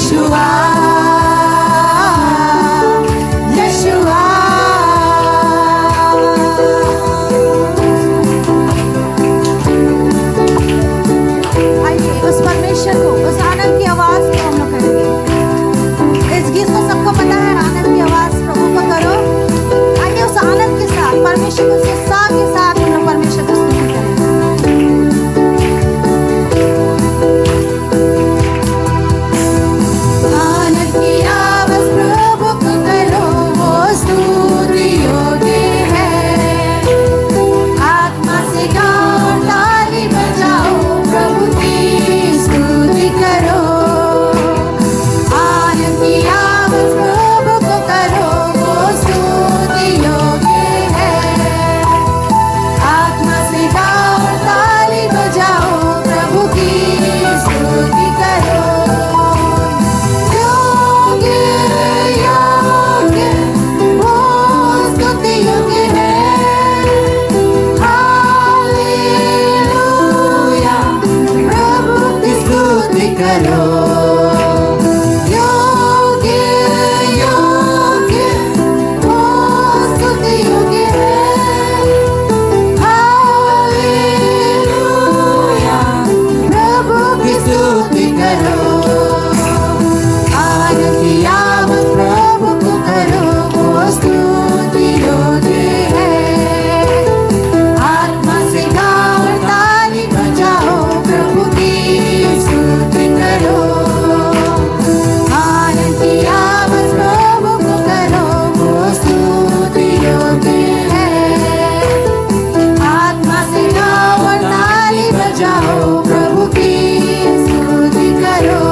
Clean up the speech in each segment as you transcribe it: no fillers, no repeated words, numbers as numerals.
यशुआ यशुआ। आइए उस परमेश्वर को, उस आनंद की आवाज को हम लोग करेंगे। इस गीत को सबको पता है, आनंद की आवाज प्रभु को करो। आइए उस आनंद के साथ परमेश्वर को, उत्साह के साथ हम लोग परमेश्वर को स्तुति करेंगे। आनंद की आवाज प्रभु को करो, वो स्तुति योग्य है। आत्मा से गाओ, ताली बजाओ, प्रभु की स्तुति करो। आनंद की आवाज प्रभु को करो, वो स्तुति योग्य है। आत्मा से गाओ, ताली बजाओ, प्रभु की स्तुति करो। योग्य योग्य वो स्तुति योग्य है। हालेलुया, प्रभु की स्तुति करो। योग्य योग्य वो स्तुति योग्य है। हालेलुया, प्रभु की स्तुति करो। आनंद की आवाज प्रभु को करो, वो स्तुति योग्य है। आत्मा से गाओ, ताली बजाओ, प्रभु की स्तुति करो। आनंद की आवाज प्रभु को करो, वो स्तुति योग्य है। आत्मा से गाओ, ताली बजाओ, प्रभु की स्तुति करो।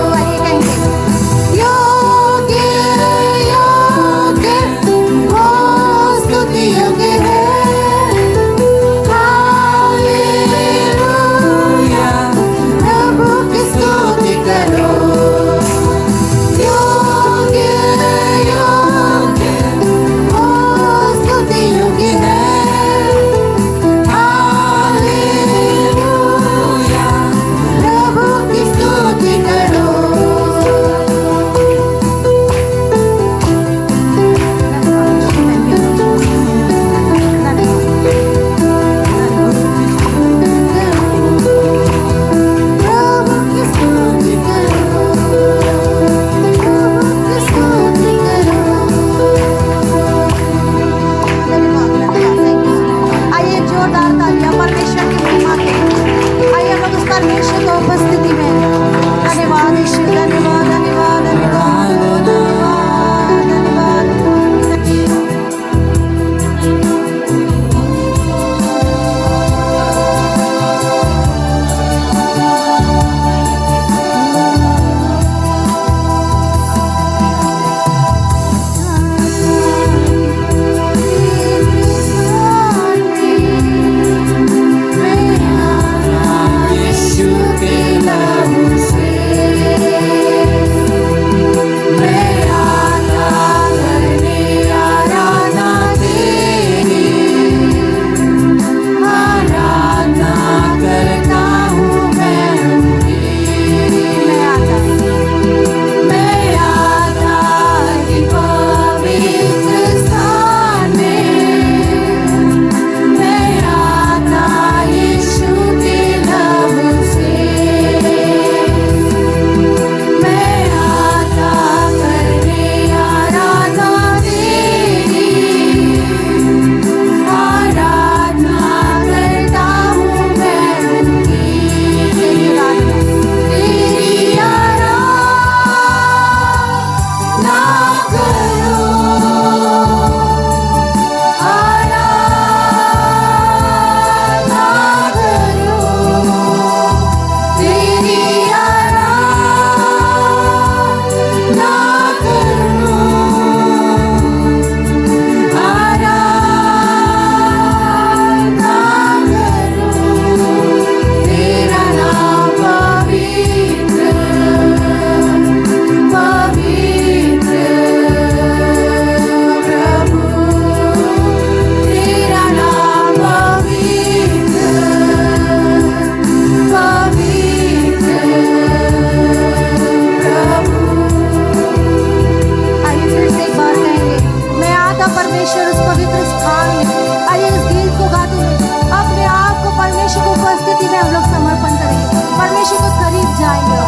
जाएंगे।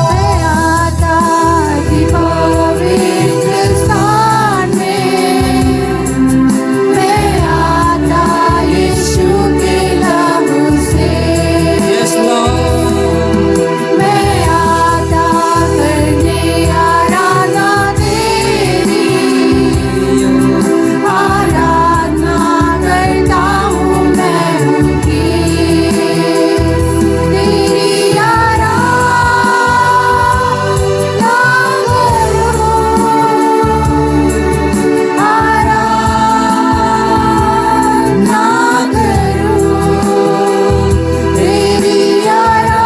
मैं आता थी पवित्र स्थान में, मैं आता यीशु के लहू से, Yes, Lord. मैं आता करने आराधना तेरी, आराधना करता हूँ मैं उनकी, तेरी आराधना करूँ, आराधना करूँ, तेरी आराधना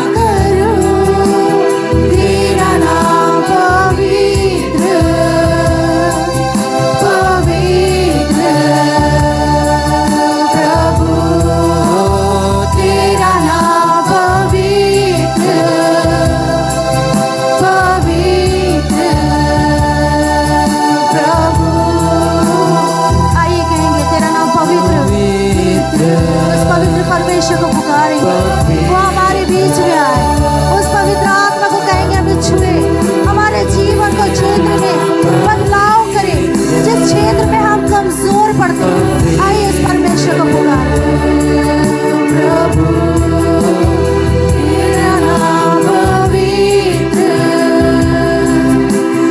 करूँ, तेरा नाम पवित्र पवित्र प्रभु, तेरा नाम पवित्र पवित्र प्रभु। आइए कहेंगे तेरा नाम पवित्र, उस पवित्र परमेश्वर को पुकारेंगे, वो हमारे बीच में आए, उस पवित्र आत्मा को कहेंगे हमें छुए, हमारे जीवन को क्षेत्र में बदलाव करे, जिस क्षेत्र में हम कमजोर पड़ते हैं। आइए इस परमेश्वर को पुकारें। प्रभु तेरा नाम पवित्र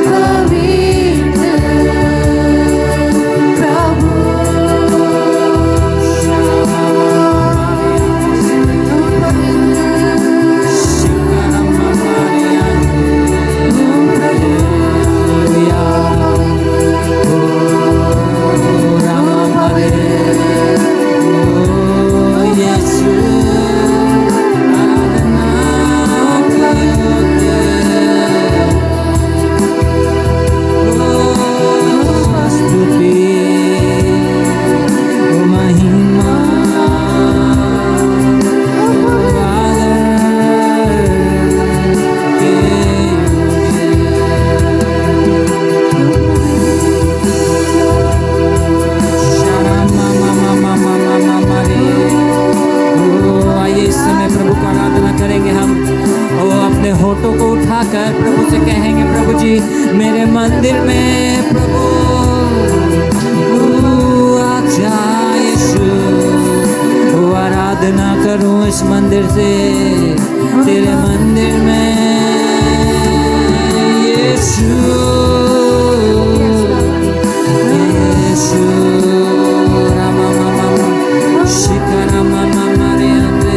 पवित्र प्रभु, होठों को उठाकर प्रभु से कहेंगे, प्रभु जी मेरे मंदिर में प्रभु आजा यीशु, आराधना करूं इस मंदिर से, तेरे मंदिर में यीशु यीशु रामा मामा शिकारा मामा मारे अंदर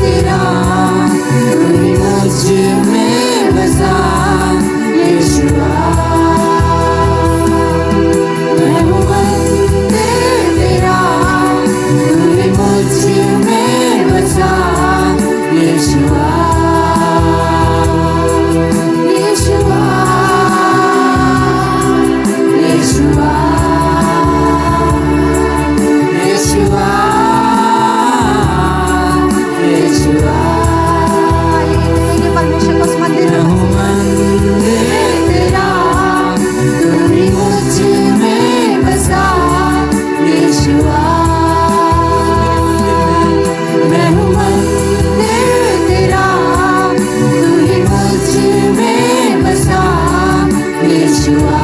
तेरा मुझ में बसा यीशुआ, मैं हूँ मंदिर तेरा, मुझ में बसा यीशुआ, यीशुआ, यीशुआ, यीशुआ, यीशुआ। ये परमेश्वर को उस मंदिर में तेरा, मुझ में बसा यीशुआ, मैं हूँ मंदिर तेरा, मुझ में बसा यीशुआ,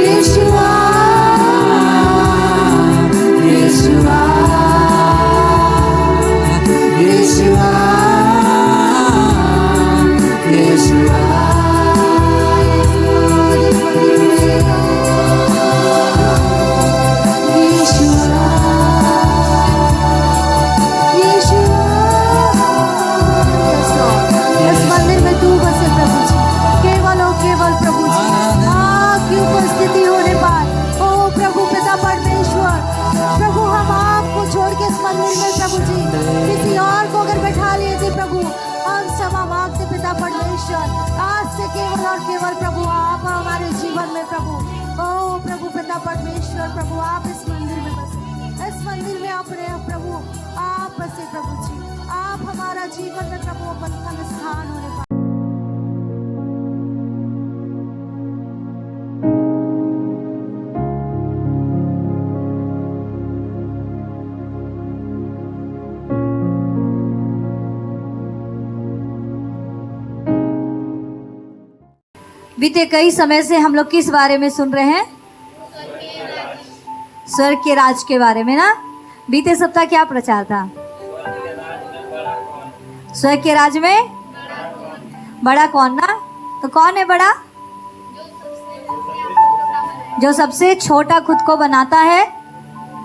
यीशुआ, यीशुआ, यीशुआ, यीशुआ। इस मंदिर में तू बसे प्रभु जी, केवल और केवल प्रभु जी आपकी उपस्थिति होने पर, ओ प्रभु पिता परमेश्वर, प्रभु हम आपको छोड़ के इस मंदिर में प्रभु जी किसी और को अगर बैठा लिए थे प्रभु, हम क्षमा मांगते पिता परमेश्वर, आज से केवल और केवल प्रभु आप हमारे जीवन में प्रभु, ओ प्रभु पिता परमेश्वर, प्रभु आप इस मंदिर में बसे, इस मंदिर में आप रहे प्रभु, आप बसे प्रभु जी। जीवन में प्रभु वो बलिदान स्थान होने पाए। बीते कई समय से हम लोग किस बारे में सुन रहे हैं? स्वर्ग के राज के बारे में ना। बीते सप्ताह क्या प्रचार था? स्वर्ग के राज में बड़ा कौन ना? तो कौन है बड़ा? जो सबसे छोटा खुद को बनाता है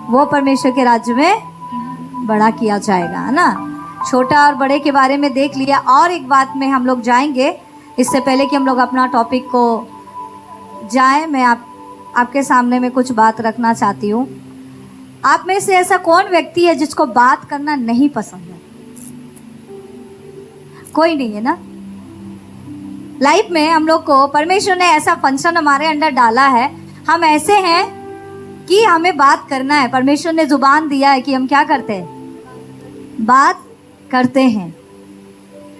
वो परमेश्वर के राज्य में बड़ा किया जाएगा, है ना। छोटा और बड़े के बारे में देख लिया। और एक बात में हम लोग जाएंगे, इससे पहले कि हम लोग अपना टॉपिक को जाएं, मैं आपके सामने में कुछ बात रखना चाहती हूँ। आप में से ऐसा कौन व्यक्ति है जिसको बात करना नहीं पसंद है? कोई नहीं है ना। लाइफ में हम लोग को परमेश्वर ने ऐसा फंक्शन हमारे अंदर डाला है, हम ऐसे हैं कि हमें बात करना है। परमेश्वर ने जुबान दिया है कि हम क्या करते हैं? बात करते हैं,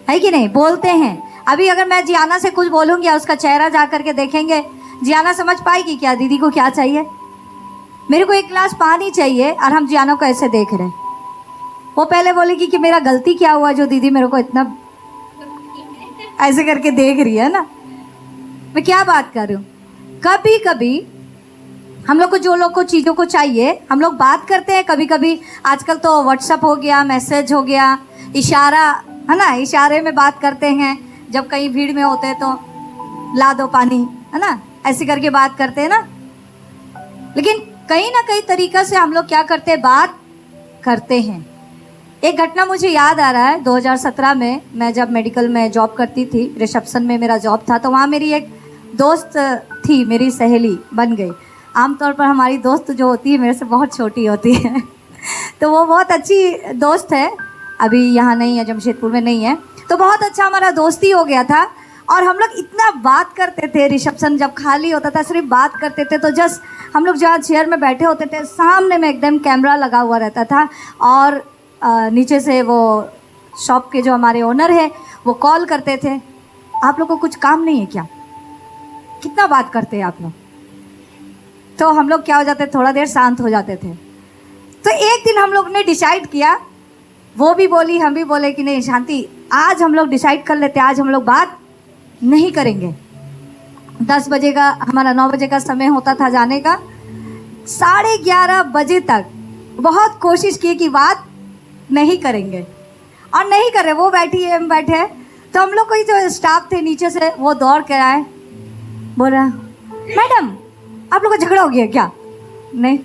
है कि नहीं? बोलते हैं। अभी अगर मैं जियाना से कुछ बोलूँगी और उसका चेहरा जा करके देखेंगे, जियाना समझ पाएगी क्या दीदी को क्या चाहिए? मेरे को एक गिलास पानी चाहिए और हम जियाना को ऐसे देख रहे हैं। वो पहले बोलेगी कि मेरा गलती क्या हुआ जो दीदी मेरे को इतना ऐसे करके देख रही है ना। मैं क्या बात कर रही हूँ? कभी कभी हम लोग को जो लोग को चीज़ों को चाहिए हम लोग बात करते हैं। कभी कभी आजकल तो व्हाट्सअप हो गया, मैसेज हो गया, इशारा, है ना, इशारे में बात करते हैं। जब कहीं भीड़ में होते हैं तो ला दो पानी, है ना, ऐसे करके बात करते हैं ना। लेकिन कहीं ना कहीं तरीका से हम लोग क्या करते हैं? बात करते हैं। एक घटना मुझे याद आ रहा है। 2017 में मैं जब मेडिकल में जॉब करती थी, रिसेप्शन में मेरा जॉब था, तो वहाँ मेरी एक दोस्त थी, मेरी सहेली बन गई। आमतौर पर हमारी दोस्त जो होती है मेरे से बहुत छोटी होती है तो वो बहुत अच्छी दोस्त है, अभी यहाँ नहीं है, जमशेदपुर में नहीं है। तो बहुत अच्छा हमारा दोस्ती हो गया था और हम लोग इतना बात करते थे। रिसेप्शन जब खाली होता था सिर्फ बात करते थे। तो जस्ट हम लोग जहाँ चेयर में बैठे होते थे सामने में एकदम कैमरा लगा हुआ रहता था और नीचे से वो शॉप के जो हमारे ओनर है वो कॉल करते थे, आप लोग को कुछ काम नहीं है क्या? कितना बात करते हैं आप लोग? तो हम लोग क्या हो जाते, थोड़ा देर शांत हो जाते थे। तो एक दिन हम लोग ने डिसाइड किया, वो भी बोली हम भी बोले कि नहीं शांति, आज हम लोग डिसाइड कर लेते, आज हम लोग बात नहीं करेंगे। 10 बजे का हमारा 9 बजे का समय होता था जाने का। 11:30 बजे तक बहुत कोशिश की कि बात नहीं करेंगे और नहीं कर रहे। वो बैठी है, हम बैठे हैं। तो हम लोग कोई जो स्टाफ थे नीचे से वो दौड़ कर आए, बोला मैडम आप लोग का झगड़ा हो गया क्या? नहीं,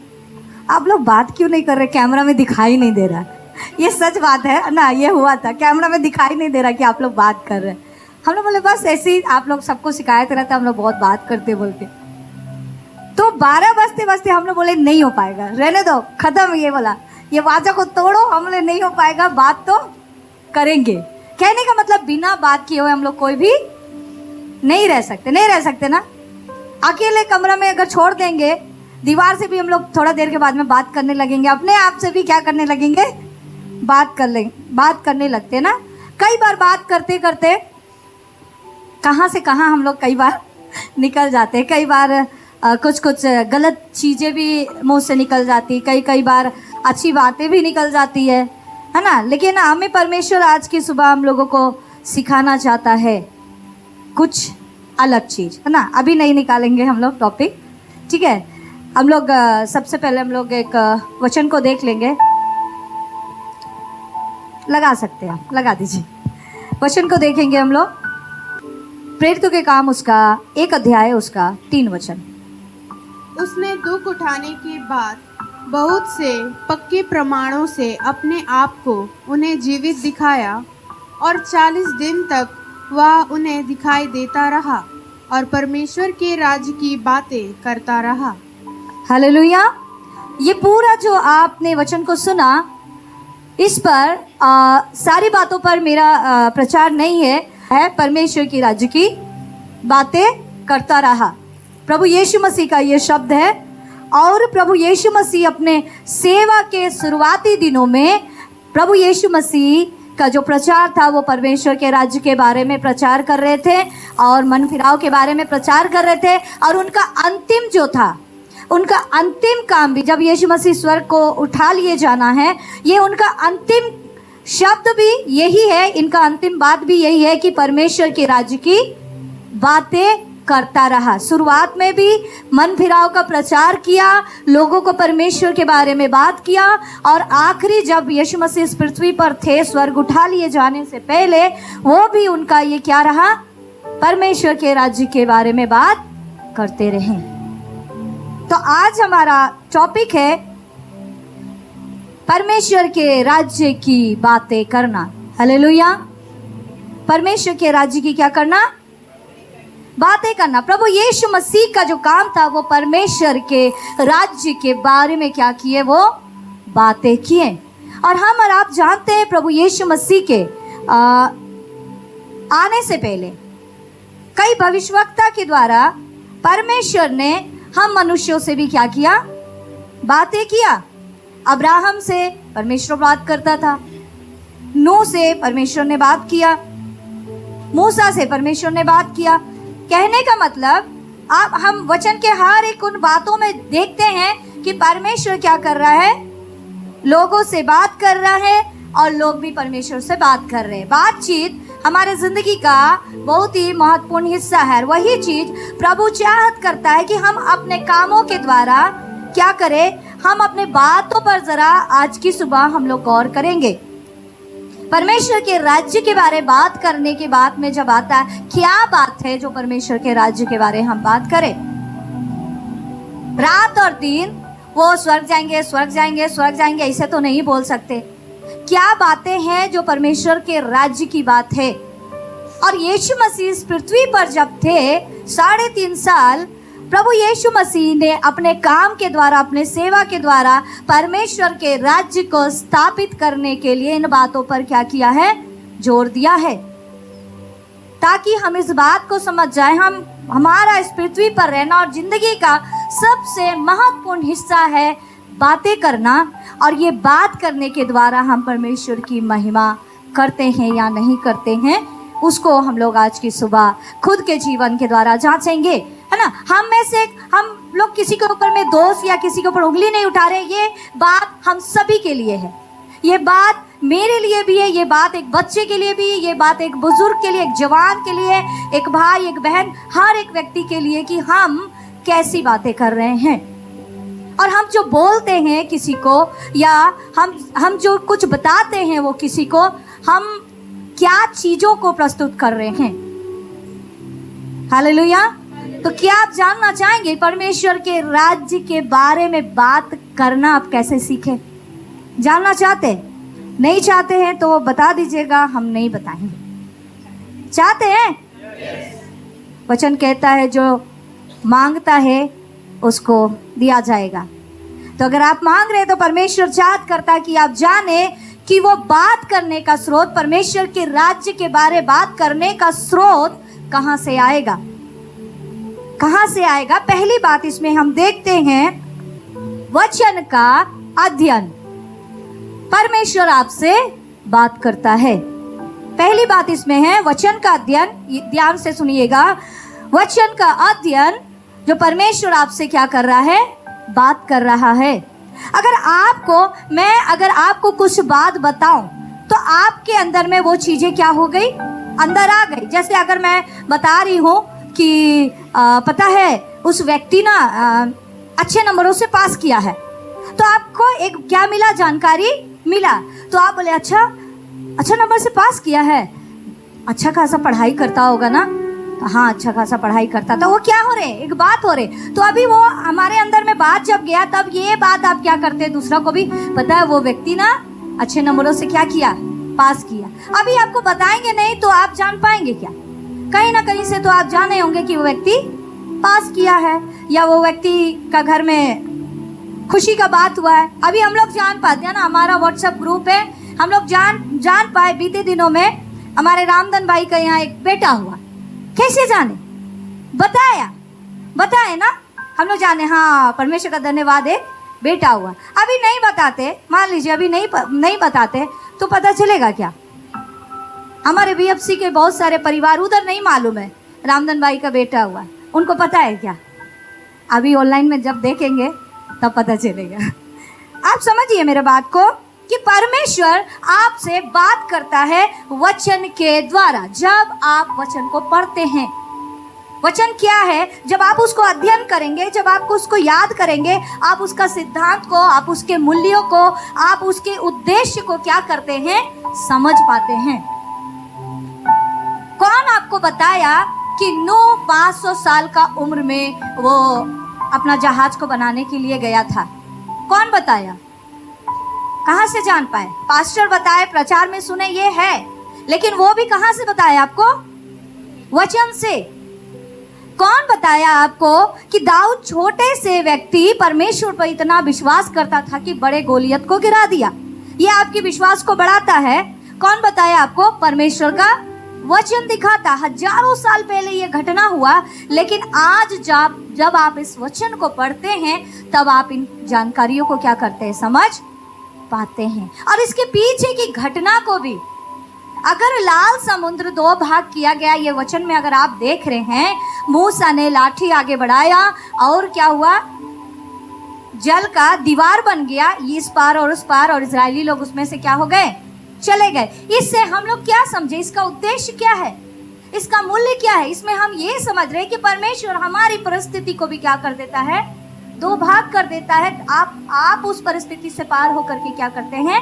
आप लोग बात क्यों नहीं कर रहे? कैमरा में दिखाई नहीं दे रहा। ये सच बात है ना, ये हुआ था, कैमरा में दिखाई नहीं दे रहा कि आप लोग बात कर रहे हैं। हम लोग बोले बस ऐसे ही, आप लोग सबको शिकायत रहता है हम लोग बहुत बात करते बोल के। तो 12 बजते बजते हम लोग बोले नहीं हो पाएगा, रहने दो, खत्म। ये बोला ये वाचा को तोड़ो। हम बोले नहीं हो पाएगा, बात तो करेंगे। कहने का मतलब बिना बात किए हुए हम लोग कोई भी नहीं रह सकते, नहीं रह सकते ना। अकेले कमरा में अगर छोड़ देंगे, दीवार से भी हम लोग थोड़ा देर के बाद में बात करने लगेंगे, अपने आप से भी क्या करने लगेंगे? बात करने लगते ना। कई बार बात करते करते कहाँ से कहाँ हम लोग कई बार निकल जाते हैं। कई बार कुछ गलत चीज़ें भी मुंह से निकल जाती, कई बार अच्छी बातें भी निकल जाती है ना। लेकिन हमें परमेश्वर आज की सुबह हम लोगों को सिखाना चाहता है कुछ अलग चीज़, है ना। अभी नहीं निकालेंगे हम लोग टॉपिक, ठीक है। हम लोग सबसे पहले हम लोग एक वचन को देख लेंगे। लगा सकते हैं आप, लगा दीजिए। वचन को देखेंगे हम लोग, प्रेरितों के काम उसका 1 अध्याय उसका 3 वचन। उसने दुख उठाने के बाद बहुत से पक्के प्रमाणों से अपने आप को उन्हें जीवित दिखाया और 40 दिन तक वह उन्हें दिखाई देता रहा और परमेश्वर के राज्य की बातें करता रहा। हालेलुया। ये पूरा जो आपने वचन को सुना, इस पर सारी बातों पर मेरा प्रचार नहीं है परमेश्वर की राज्य की बातें करता रहा। प्रभु यीशु मसीह का ये शब्द है और प्रभु यीशु मसीह अपने सेवा के शुरुआती दिनों में प्रभु यीशु मसीह का जो प्रचार था वो परमेश्वर के राज्य के बारे में प्रचार कर रहे थे और मन फिराव के बारे में प्रचार कर रहे थे। और उनका अंतिम जो था, उनका अंतिम काम भी, जब यीशु मसीह स्वर्ग को उठा लिए जाना है, ये उनका अंतिम शब्द भी यही है, इनका अंतिम बात भी यही है कि परमेश्वर के राज्य की बातें करता रहा। शुरुआत में भी मन फिराव का प्रचार किया, लोगों को परमेश्वर के बारे में बात किया, और आखिरी जब यीशु मसीह इस पृथ्वी पर थे, स्वर्ग उठा लिए जाने से पहले, वो भी उनका ये क्या रहा, परमेश्वर के राज्य के बारे में बात करते रहे। तो आज हमारा टॉपिक है परमेश्वर के राज्य की बातें करना। हालेलुया। परमेश्वर के राज्य की क्या करना, बातें करना। प्रभु यीशु मसीह का जो काम था वो परमेश्वर के राज्य के बारे में क्या किए, वो बातें किए। और हम और आप जानते हैं प्रभु यीशु मसीह के आने से पहले कई भविष्यवक्ता के द्वारा परमेश्वर ने हम मनुष्यों से भी क्या किया, बातें किया। अब्राहम से परमेश्वर बात करता था, नूह से परमेश्वर ने बात किया, मूसा से परमेश्वर ने बात किया। कहने का मतलब, आप हम वचन के हर एक उन बातों में देखते हैं कि परमेश्वर क्या कर रहा है, लोगों से बात कर रहा है और लोग भी परमेश्वर से बात कर रहे हैं। बातचीत हमारे जिंदगी का बहुत ही महत्वपूर्ण हिस्सा है। वही चीज प्रभु चाहत करता है कि हम अपने कामों के द्वारा क्या करें, हम अपने बातों पर जरा आज की सुबह हम लोग गौर करेंगे। परमेश्वर के राज्य के बारे बात करने के बाद में जब आता है, क्या बात है जो परमेश्वर के राज्य के बारे हम बात करें। रात और दिन वो स्वर्ग जाएंगे, स्वर्ग जाएंगे, स्वर्ग जाएंगे, ऐसे तो नहीं बोल सकते। क्या बातें हैं जो परमेश्वर के राज्य की बात है। और यीशु मसीह इस पृथ्वी पर जब थे 3.5 साल, प्रभु यीशु मसीह ने अपने काम के द्वारा, अपने सेवा के द्वारा परमेश्वर के राज्य को स्थापित करने के लिए इन बातों पर क्या किया है, जोर दिया है, ताकि हम इस बात को समझ जाए, हमारा इस पृथ्वी पर रहना और जिंदगी का सबसे महत्वपूर्ण हिस्सा है बातें करना। और ये बात करने के द्वारा हम परमेश्वर की महिमा करते हैं या नहीं करते हैं, उसको हम लोग आज की सुबह खुद के जीवन के द्वारा जांचेंगे, है ना। हम में से हम लोग किसी के ऊपर में दोष या किसी के ऊपर उंगली नहीं उठा रहे। ये बात हम सभी के लिए है, ये बात मेरे लिए भी है, ये बात एक बच्चे के लिए भी है, ये बात एक बुजुर्ग के लिए, एक जवान के लिए, एक भाई, एक बहन, हर एक व्यक्ति के लिए कि हम कैसी बातें कर रहे हैं। और हम जो बोलते हैं किसी को, या हम जो कुछ बताते हैं वो किसी को, हम क्या चीजों को प्रस्तुत कर रहे हैं। हालेलुया। तो क्या आप जानना चाहेंगे परमेश्वर के राज्य के बारे में बात करना आप कैसे सीखें? जानना चाहते हैं? नहीं चाहते हैं तो बता दीजिएगा, हम नहीं बताएंगे। चाहते हैं? वचन कहता है जो मांगता है उसको दिया जाएगा। तो अगर आप मांग रहे हैं तो परमेश्वर चाहत करता है कि आप जाने कि वो बात करने का स्रोत, परमेश्वर के राज्य के बारे बात करने का स्रोत कहाँ से आएगा, कहाँ से आएगा। पहली बात इसमें हम देखते हैं वचन का अध्ययन। परमेश्वर आपसे बात करता है। पहली बात इसमें है वचन का अध्ययन। ध्यान से सुनिएगा, वचन का अध्ययन जो परमेश्वर आपसे क्या कर रहा है, बात कर रहा है। अगर आपको कुछ बात बताऊं तो आपके अंदर में वो चीजें क्या हो गई, अंदर आ गई। जैसे अगर मैं बता रही हूँ कि पता है उस व्यक्ति ना अच्छे नंबरों से पास किया है, तो आपको एक क्या मिला, जानकारी मिला। तो आप बोले अच्छा नंबर से पास किया है, अच्छा खासा पढ़ाई करता होगा ना। हाँ, अच्छा खासा पढ़ाई करता था। वो क्या हो रहे, एक बात हो रहे। तो अभी वो हमारे अंदर में बात जब गया, तब ये बात आप क्या करते हैं, दूसरा को भी पता है वो व्यक्ति ना अच्छे नंबरों से क्या किया, पास किया। अभी आपको बताएंगे नहीं तो आप जान पाएंगे क्या? कहीं ना कहीं से तो आप जाने होंगे कि वो व्यक्ति पास किया है, या वो व्यक्ति का घर में खुशी का बात हुआ है। अभी हम लोग जान पाते हैं ना, हमारा व्हाट्सएप ग्रुप है, हम लोग जान पाए बीते दिनों में हमारे रामधन भाई का यहाँ एक बेटा हुआ। कैसे जाने, बताए ना, हम लोग जाने। हाँ, परमेश्वर का धन्यवाद है, बेटा हुआ। अभी नहीं बताते, मान लीजिए अभी नहीं बताते तो पता चलेगा क्या? हमारे बीएफसी के बहुत सारे परिवार उधर नहीं मालूम है रामधन भाई का बेटा हुआ, उनको पता है क्या? अभी ऑनलाइन में जब देखेंगे तब पता चलेगा। आप समझिए मेरे बात को कि परमेश्वर आपसे बात करता है वचन के द्वारा। जब आप वचन को पढ़ते हैं, वचन क्या है? जब आप उसको अध्ययन करेंगे, जब आप उसको याद करेंगे, आप उसका सिद्धांत को, आप उसके मूल्यों को, आप उसके उद्देश्य को क्या करते हैं? समझ पाते हैं। कौन आपको बताया कि नूह 500 साल का उम्र में वो अपना जहाज को बनाने के लिए गया था? कौन बताया? कहां से जान पाए? पास्टर बताए, प्रचार में सुने, ये है, लेकिन वो भी कहां से बताया आपको? वचन से। कौन बताया आपको कि दाऊद छोटे से व्यक्ति परमेश्वर पर इतना विश्वास करता था कि बड़े गोलियत को गिरा दिया? ये आपके विश्वास को बढ़ाता है। कौन बताया आपको? परमेश्वर का वचन दिखाता। हजारों साल पहले ये घटना हुआ, लेकिन आज जब आप इस वचन को पढ़ते हैं तब आप इन जानकारियों को क्या करते हैं? समझ पाते हैं। और इसके पीछे की घटना को भी, अगर लाल समुद्र 2 भाग किया गया, ये वचन में अगर आप देख रहे हैं, मूसा ने लाठी आगे बढ़ाया और क्या हुआ? जल का दीवार बन गया, इस पार और उस पार, और इजरायली लोग उसमें से क्या हो गए? चले गए। इससे हम लोग क्या समझे? इसका उद्देश्य क्या है? इसका मूल्य क्या है? इसमें हम ये समझ रहे हैं कि परमेश्वर हमारी परिस्थिति को भी क्या कर देता है? 2 भाग कर देता है। आप उस परिस्थिति से पार होकर के क्या करते हैं?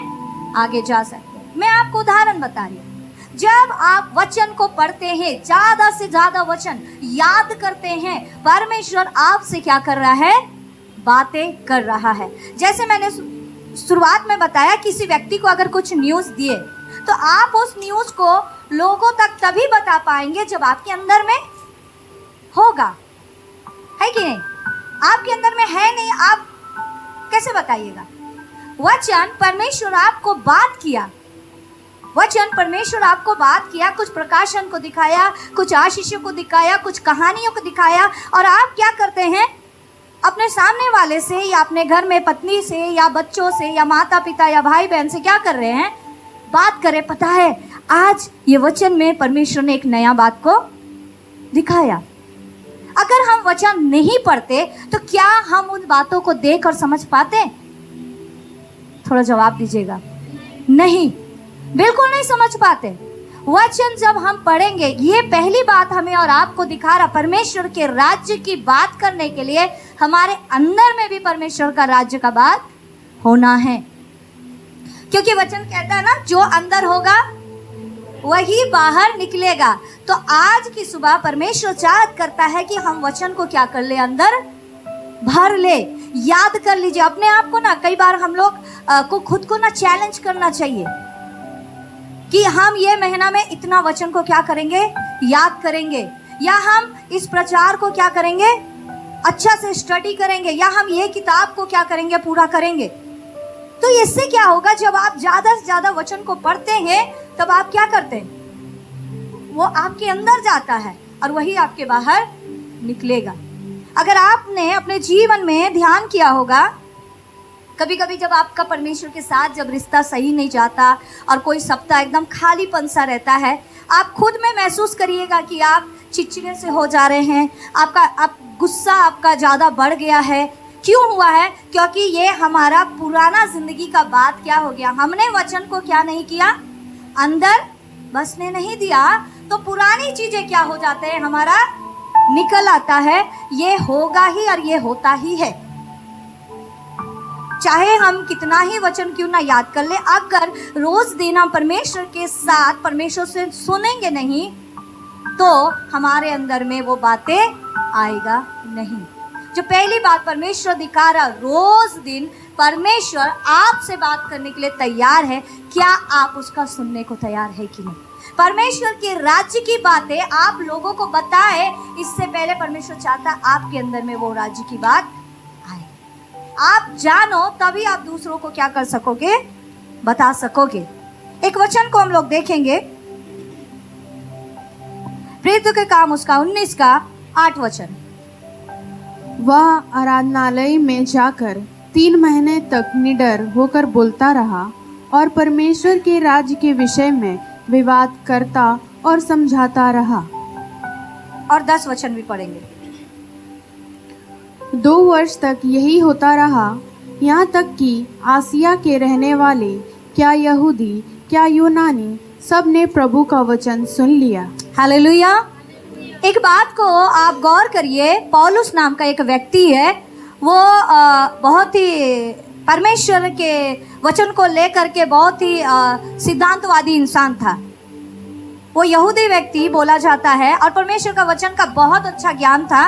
आगे जा सकते हैं। मैं आपको उदाहरण बता रही हूँ। जब आप वचन को पढ़ते हैं, ज्यादा से ज्यादा वचन याद करते हैं, परमेश्वर आपसे क्या कर रहा है? बातें कर रहा है। जैसे मैंने शुरुआत में बताया, किसी व्यक्ति को अगर कुछ न्यूज़ दिए तो आप उस न्यूज़ को लोगों तक तभी बता पाएंगे जब आपके अंदर में होगा, है कि नहीं? आपके अंदर में है नहीं, आप कैसे बताइएगा? वचन परमेश्वर आपको बात किया, वचन परमेश्वर आपको बात किया, कुछ प्रकाशन को दिखाया, कुछ आशीषों को दिखाया, कुछ कहानियों को दिखाया, और आप क्या करते हैं? अपने सामने वाले से या अपने घर में पत्नी से या बच्चों से या माता पिता या भाई बहन से क्या कर रहे हैं? बात करें। पता है आज ये वचन में परमेश्वर ने एक नया बात को दिखाया। अगर हम वचन नहीं पढ़ते तो क्या हम उन बातों को देख और समझ पाते? थोड़ा जवाब दीजिएगा। नहीं, बिल्कुल नहीं समझ पाते। वचन जब हम पढ़ेंगे, ये पहली बात हमें और आपको दिखा रहा, परमेश्वर के राज्य की बात करने के लिए हमारे अंदर में भी परमेश्वर का राज्य का बात होना है। क्योंकि वचन कहता है ना, जो अंदर होगा वही बाहर निकलेगा। तो आज की सुबह परमेश्वर चाहत करता है कि हम वचन को क्या कर ले? अंदर भर ले। याद कर लीजिए अपने आप को ना। कई बार हम लोग को खुद को ना चैलेंज करना चाहिए कि हम ये महीना में इतना वचन को क्या करेंगे? याद करेंगे, या हम इस प्रचार को क्या करेंगे? अच्छा से स्टडी करेंगे, या हम ये किताब को क्या करेंगे? पूरा करेंगे। तो इससे क्या होगा? जब आप ज्यादा से ज्यादा वचन को पढ़ते हैं तब आप क्या करते हैं? वो आपके अंदर जाता है और वही आपके बाहर निकलेगा। अगर आपने अपने जीवन में ध्यान किया होगा, कभी कभी जब आपका परमेश्वर के साथ जब रिश्ता सही नहीं जाता और कोई सप्ताह एकदम खालीपन सा रहता है, आप खुद में महसूस करिएगा कि आप चिड़चिड़े से हो जा रहे हैं, आप गुस्सा आपका ज़्यादा बढ़ गया है। क्यों हुआ है? क्योंकि ये हमारा पुराना जिंदगी का बात क्या हो गया? हमने वचन को क्या नहीं किया? अंदर बसने नहीं दिया। तो पुरानी चीज़ें क्या हो जाते हैं? हमारा निकल आता है। ये होगा ही और ये होता ही है, चाहे हम कितना ही वचन क्यों ना याद कर ले। अगर रोज दिन हम परमेश्वर के साथ परमेश्वर से सुनेंगे नहीं तो हमारे अंदर में वो बातें आएगा नहीं। जो पहली बात परमेश्वर दिखा रहा, रोज दिन परमेश्वर आपसे बात करने के लिए तैयार है। क्या आप उसका सुनने को तैयार है कि नहीं? परमेश्वर के राज्य की बातें आप लोगों को बताए, इससे पहले परमेश्वर चाहता आपके अंदर में वो राज्य की बात आए। आप जानो तभी आप दूसरों को क्या कर सकोगे? बता सकोगे। एक वचन को हम लोग देखेंगे, प्रेरितों के काम उसका 19 का 8 वचन। वह आराधनालय में जाकर 3 महीने तक निडर होकर बोलता रहा और परमेश्वर के राज्य के विषय में विवाद करता और समझाता रहा। और 10 वचन भी पढ़ेंगे। 2 वर्ष तक यही होता रहा, यहाँ तक कि आसिया के रहने वाले, क्या यहूदी क्या यूनानी, सब ने प्रभु का वचन सुन लिया। हालेलुया। एक बात को आप गौर करिए, पौलुस नाम का एक व्यक्ति है, वो बहुत ही परमेश्वर के वचन को लेकर के बहुत ही सिद्धांतवादी इंसान था। वो यहूदी व्यक्ति बोला जाता है और परमेश्वर का वचन का बहुत अच्छा ज्ञान था,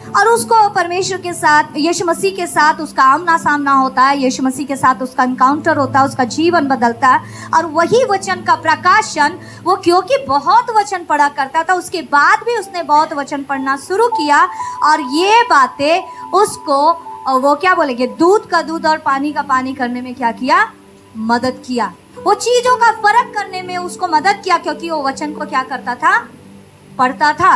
और उसको परमेश्वर के साथ, यीशु मसीह के साथ उसका आमना सामना होता है, यीशु मसीह के साथ उसका इनकाउंटर होता है, उसका जीवन बदलता है। और वही वचन का प्रकाशन वो, क्योंकि बहुत वचन पढ़ा करता था, उसके बाद भी उसने बहुत वचन पढ़ना शुरू किया, और ये बातें उसको, वो क्या बोलेंगे, दूध का दूध और पानी का पानी करने में क्या किया, मदद किया। वो चीज़ों का फर्क करने में उसको मदद किया, क्योंकि वो वचन को क्या करता था, पढ़ता था।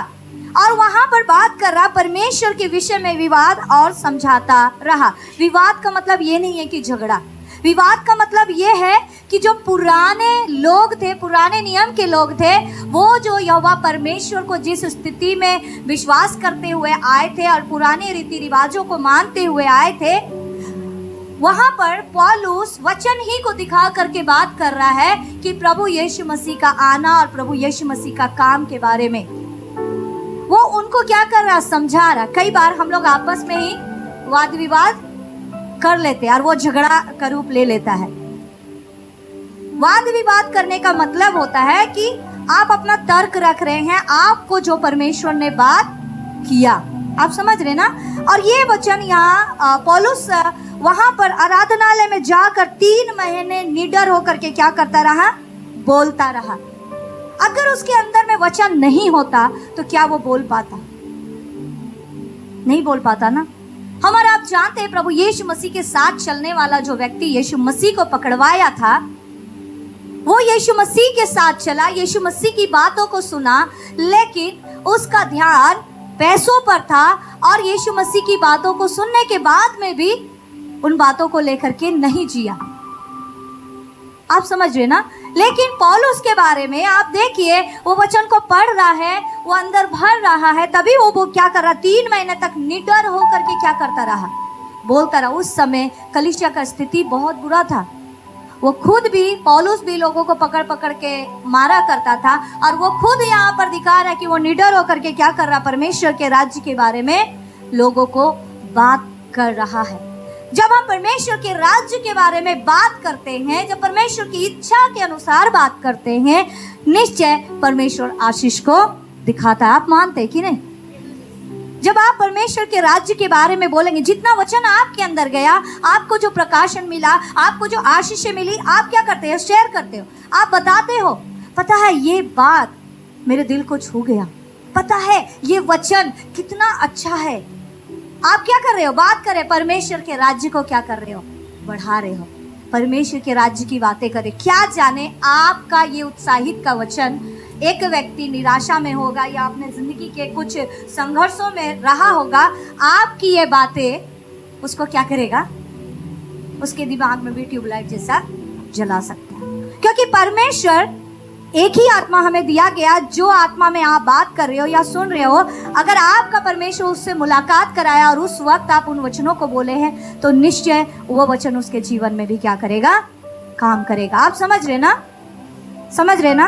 और वहां पर बात कर रहा परमेश्वर के विषय में विवाद और समझाता रहा। विवाद का मतलब ये नहीं है कि झगड़ा, विवाद का मतलब ये है कि जो पुराने लोग थे, पुराने नियम के लोग थे, वो जो यहोवा परमेश्वर को जिस स्थिति में विश्वास करते हुए आए थे और पुराने रीति रिवाजों को मानते हुए आए थे, वहां पर पौलुस वचन ही को दिखा करके बात कर रहा है कि प्रभु यीशु मसीह का आना और प्रभु यीशु मसीह का काम के बारे में वो उनको क्या कर रहा, समझा रहा। कई बार हम लोग आपस में ही वाद विवाद कर लेते हैं और वो झगड़ा का रूप ले लेता है। वाद विवाद करने का मतलब होता है कि आप अपना तर्क रख रहे हैं, आपको जो परमेश्वर ने बात किया, आप समझ रहे ना। और ये वचन यहाँ पौलुस वहां पर आराधनालय में जाकर 3 महीने निडर होकर के क्या करता रहा, बोलता रहा। अगर उसके अंदर में वचन नहीं होता तो क्या वो बोल पाता, नहीं बोल पाता ना। हमारे आप जानते हैं, प्रभु यीशु मसीह के साथ चलने वाला जो व्यक्ति यीशु मसीह को पकड़वाया था, वो यीशु मसीह के साथ चला, यीशु मसीह की बातों को सुना, लेकिन उसका ध्यान पैसों पर था और यीशु मसीह की बातों को सुनने के बाद में भी उन बातों को लेकर के नहीं जिया। आप समझ रहे ना। लेकिन पौलुस के बारे में आप देखिए, वो वचन को पढ़ रहा है, वो अंदर भर रहा है, तभी वो क्या कर रहा, 3 महीने तक निडर होकर के क्या करता रहा, बोलता रहा। उस समय कलीसिया का स्थिति बहुत बुरा था। वो खुद भी, पौलुस भी लोगों को पकड़ पकड़ के मारा करता था, और वो खुद यहाँ पर दिखा रहा है कि वो निडर होकर के क्या कर रहा, परमेश्वर के राज्य के बारे में लोगों को बात कर रहा है। जब हम परमेश्वर के राज्य के बारे में बात करते हैं, जब परमेश्वर की इच्छा के अनुसार बात करते हैं, निश्चय परमेश्वर आशीष को दिखाता है। आप मानते हैं कि नहीं। जब आप परमेश्वर के राज्य के बारे में बोलेंगे, जितना वचन आपके अंदर गया, आपको जो प्रकाशन मिला, आपको जो आशीष मिली, आप क्या करते हो, शेयर करते हो, आप बताते हो, पता है ये बात मेरे दिल को छू गया, पता है ये वचन कितना अच्छा है। आप क्या कर रहे हो, बात कर रहे हो, परमेश्वर के राज्य को क्या कर रहे हो, बढ़ा रहे हो, परमेश्वर के राज्य की बातें कर रहे। क्या जाने आपका ये उत्साहित का वचन एक व्यक्ति निराशा में होगा या अपने जिंदगी के कुछ संघर्षों में रहा होगा, आपकी ये बातें उसको क्या करेगा, उसके दिमाग में भी ट्यूबलाइट जैसा जला सकता है। क्योंकि परमेश्वर एक ही आत्मा हमें दिया गया, जो आत्मा में आप बात कर रहे हो या सुन रहे हो, अगर आपका परमेश्वर उससे मुलाकात कराया और उस वक्त आप उन वचनों को बोले हैं, तो निश्चय वो वचन उसके जीवन में भी क्या करेगा, काम करेगा। आप समझ रहे ना, समझ रहे ना।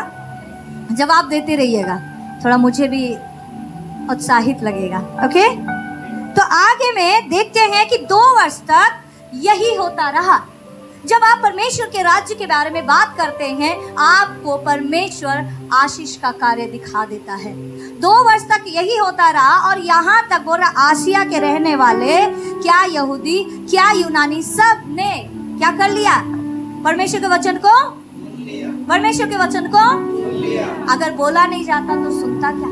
जवाब देते रहिएगा, थोड़ा मुझे भी उत्साहित लगेगा। ओके, तो आगे में देखते हैं कि 2 वर्ष तक यही होता रहा। जब आप परमेश्वर के राज्य के बारे में बात करते हैं, आपको परमेश्वर आशीष का कार्य दिखा देता है। 2 वर्ष तक यही होता रहा, और यहाँ तक बोल रहा, आसिया के रहने वाले, क्या यहूदी क्या यूनानी, सब ने क्या कर लिया, परमेश्वर के वचन को, परमेश्वर के वचन को। अगर बोला नहीं जाता तो सुनता क्या,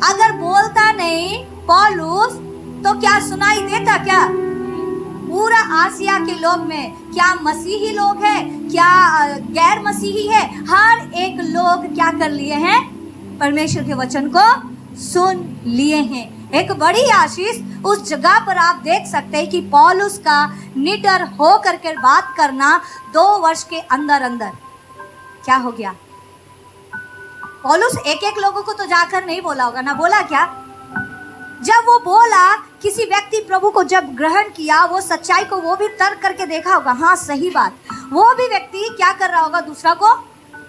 अगर बोलता नहीं पौलुस तो क्या सुनाई देता क्या। पूरा आसिया के लोग में क्या मसीही लोग हैं, क्या गैर मसीही है, हर एक लोग क्या कर लिए हैं, परमेश्वर के वचन को सुन लिए हैं। एक बड़ी आशीष उस जगह पर आप देख सकते हैं कि पौलुस का निडर हो करके बात करना 2 वर्ष के अंदर अंदर क्या हो गया, पौलुस एक एक लोगों को तो जाकर नहीं बोला होगा ना, बोला क्या? जब वो बोला, किसी व्यक्ति प्रभु को जब ग्रहण किया, वो सच्चाई को वो भी तर्क करके देखा होगा, हाँ सही बात, वो भी व्यक्ति क्या कर रहा होगा, दूसरा को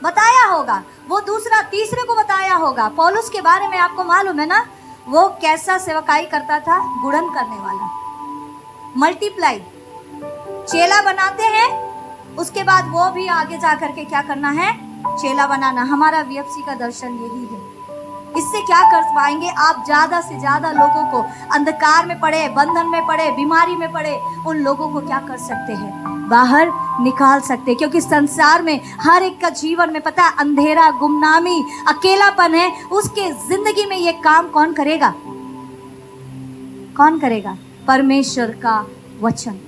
बताया होगा, वो दूसरा तीसरे को बताया होगा। पौलुस के बारे में आपको मालूम है ना, वो कैसा सेवकाई करता था? गुणन करने वाला, मल्टीप्लाई, चेला बनाते हैं, उसके बाद वो भी आगे जा करके क्या करना है? चेला बनाना। हमारा वीएफसी का दर्शन यही है। इससे क्या कर पाएंगे? आप ज्यादा से ज्यादा लोगों को, अंधकार में पड़े, बंधन में पड़े, बीमारी में पड़े, उन लोगों को क्या कर सकते हैं? बाहर निकाल सकते हैं। क्योंकि संसार में हर एक का जीवन में पता है अंधेरा, गुमनामी, अकेलापन है। उसके जिंदगी में ये काम कौन करेगा? कौन करेगा? परमेश्वर का वचन,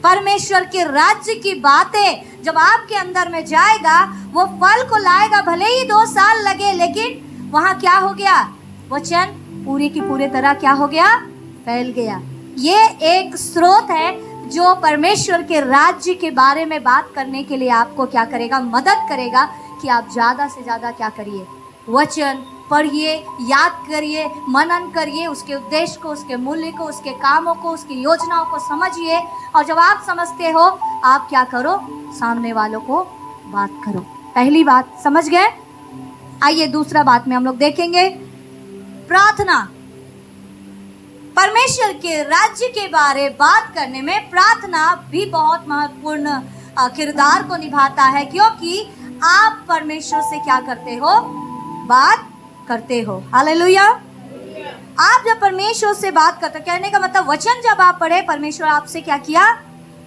परमेश्वर के राज्य की बातें जब आपके अंदर में जाएगा, वो फल को लाएगा। भले ही 2 साल लगे, लेकिन वहां क्या हो गया? वचन पूरी की पूरी तरह क्या हो गया? फैल गया। ये एक स्रोत है जो परमेश्वर के राज्य के बारे में बात करने के लिए आपको क्या करेगा? मदद करेगा कि आप ज्यादा से ज्यादा क्या करिए? वचन पढ़िए, याद करिए, मनन करिए, उसके उद्देश्य को, उसके मूल्य को, उसके कामों को, उसकी योजनाओं को समझिए। और जब आप समझते हो, आप क्या करो? सामने वालों को बात करो। पहली बात समझ गए? आइए दूसरा बात में हम लोग देखेंगे, प्रार्थना। परमेश्वर के राज्य के बारे बात करने में प्रार्थना भी बहुत महत्वपूर्ण किरदार को निभाता है, क्योंकि आप परमेश्वर से क्या करते हो? बात करते हो। हालेलुया। आप जब परमेश्वर से बात करते, कहने का मतलब वचन जब आप पढ़े, परमेश्वर आपसे क्या किया?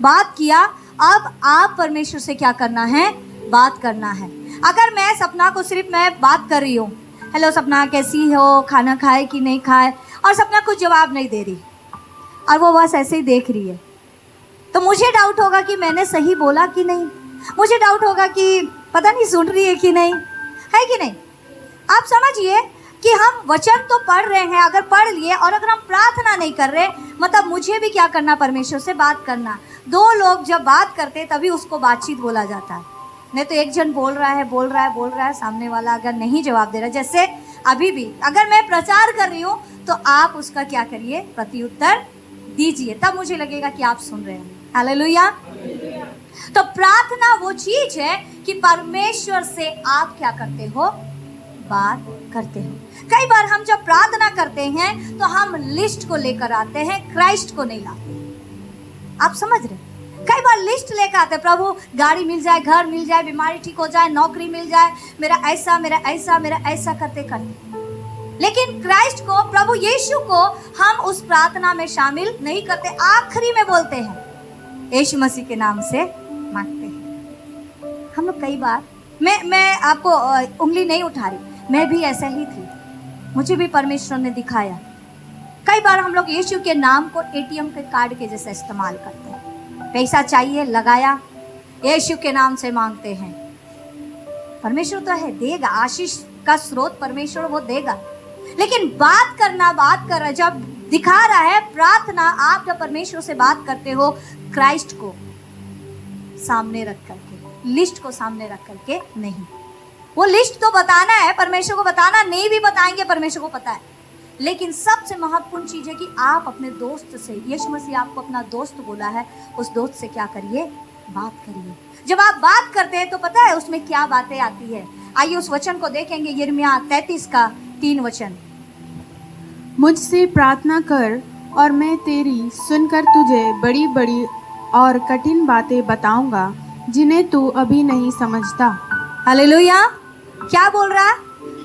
बात किया। अब आप परमेश्वर से क्या करना है? बात करना है। अगर मैं सपना को सिर्फ मैं बात कर रही हूँ, हेलो सपना कैसी हो, खाना खाए कि नहीं खाए, और सपना कुछ जवाब नहीं दे रही और वो बस ऐसे ही देख रही है, तो मुझे डाउट होगा कि मैंने सही बोला कि नहीं, मुझे डाउट होगा कि पता नहीं सुन रही है कि नहीं, है कि नहीं? आप समझिए कि हम वचन तो पढ़ रहे हैं, अगर पढ़ लिए और अगर हम प्रार्थना नहीं कर रहे, मतलब मुझे भी क्या करना? परमेश्वर से बात करना। 2 लोग जब बात करते तभी उसको बातचीत बोला जाता है। नहीं तो एक जन बोल रहा है, सामने वाला अगर नहीं जवाब दे रहा, जैसे अभी भी अगर मैं प्रचार कर रही हूँ तो आप उसका क्या करिए? प्रत्युत्तर दीजिए, तब मुझे लगेगा कि आप सुन रहे हैं। हालेलुया। तो प्रार्थना वो चीज है कि परमेश्वर से आप क्या करते हो? बात करते हो। कई बार हम जब प्रार्थना करते हैं तो हम लिस्ट को लेकर आते हैं, क्राइस्ट को नहीं लाते। आप समझ रहे? कई बार लिस्ट लेकर आते, प्रभु गाड़ी मिल जाए, घर मिल जाए, बीमारी ठीक हो जाए, नौकरी मिल जाए, मेरा ऐसा मेरा ऐसा मेरा ऐसा करते करते, लेकिन क्राइस्ट को, प्रभु यीशु को हम उस प्रार्थना में शामिल नहीं करते। आखिरी में बोलते हैं यीशु मसीह के नाम से मांगते हैं। हम लोग कई बार, मैं आपको उंगली नहीं उठा रही, मैं भी ऐसा ही थी, मुझे भी परमेश्वर ने दिखाया। कई बार हम लोग यीशु के नाम को एटीएम के कार्ड के जैसा इस्तेमाल करते हैं। पैसा चाहिए, लगाया, यीशु के नाम से मांगते हैं। परमेश्वर तो है, देगा, आशीष का स्रोत परमेश्वर, वो देगा। लेकिन बात कर रहा, जब दिखा रहा है प्रार्थना, आप जब परमेश्वर से बात करते हो, क्राइस्ट को सामने रख करके, लिस्ट को सामने रख करके नहीं। वो लिस्ट तो बताना है, परमेश्वर को बताना, नहीं भी बताएंगे परमेश्वर को पता है, लेकिन सबसे महत्वपूर्ण चीज है कि आप अपने दोस्त से, यीशु मसीह आपको अपना दोस्त बोला है, उस दोस्त से क्या करिए? बात करिए। जब आप बात करते हैं तो पता है उसमें क्या बातें आती है। आइए उस वचन को देखेंगे, यिर्मयाह 33 का 3 वचन। मुझसे प्रार्थना कर और मैं तेरी सुनकर तुझे बड़ी बड़ी और कठिन बातें बताऊंगा जिन्हें तू अभी नहीं समझता। हालेलुया। क्या बोल रहा है?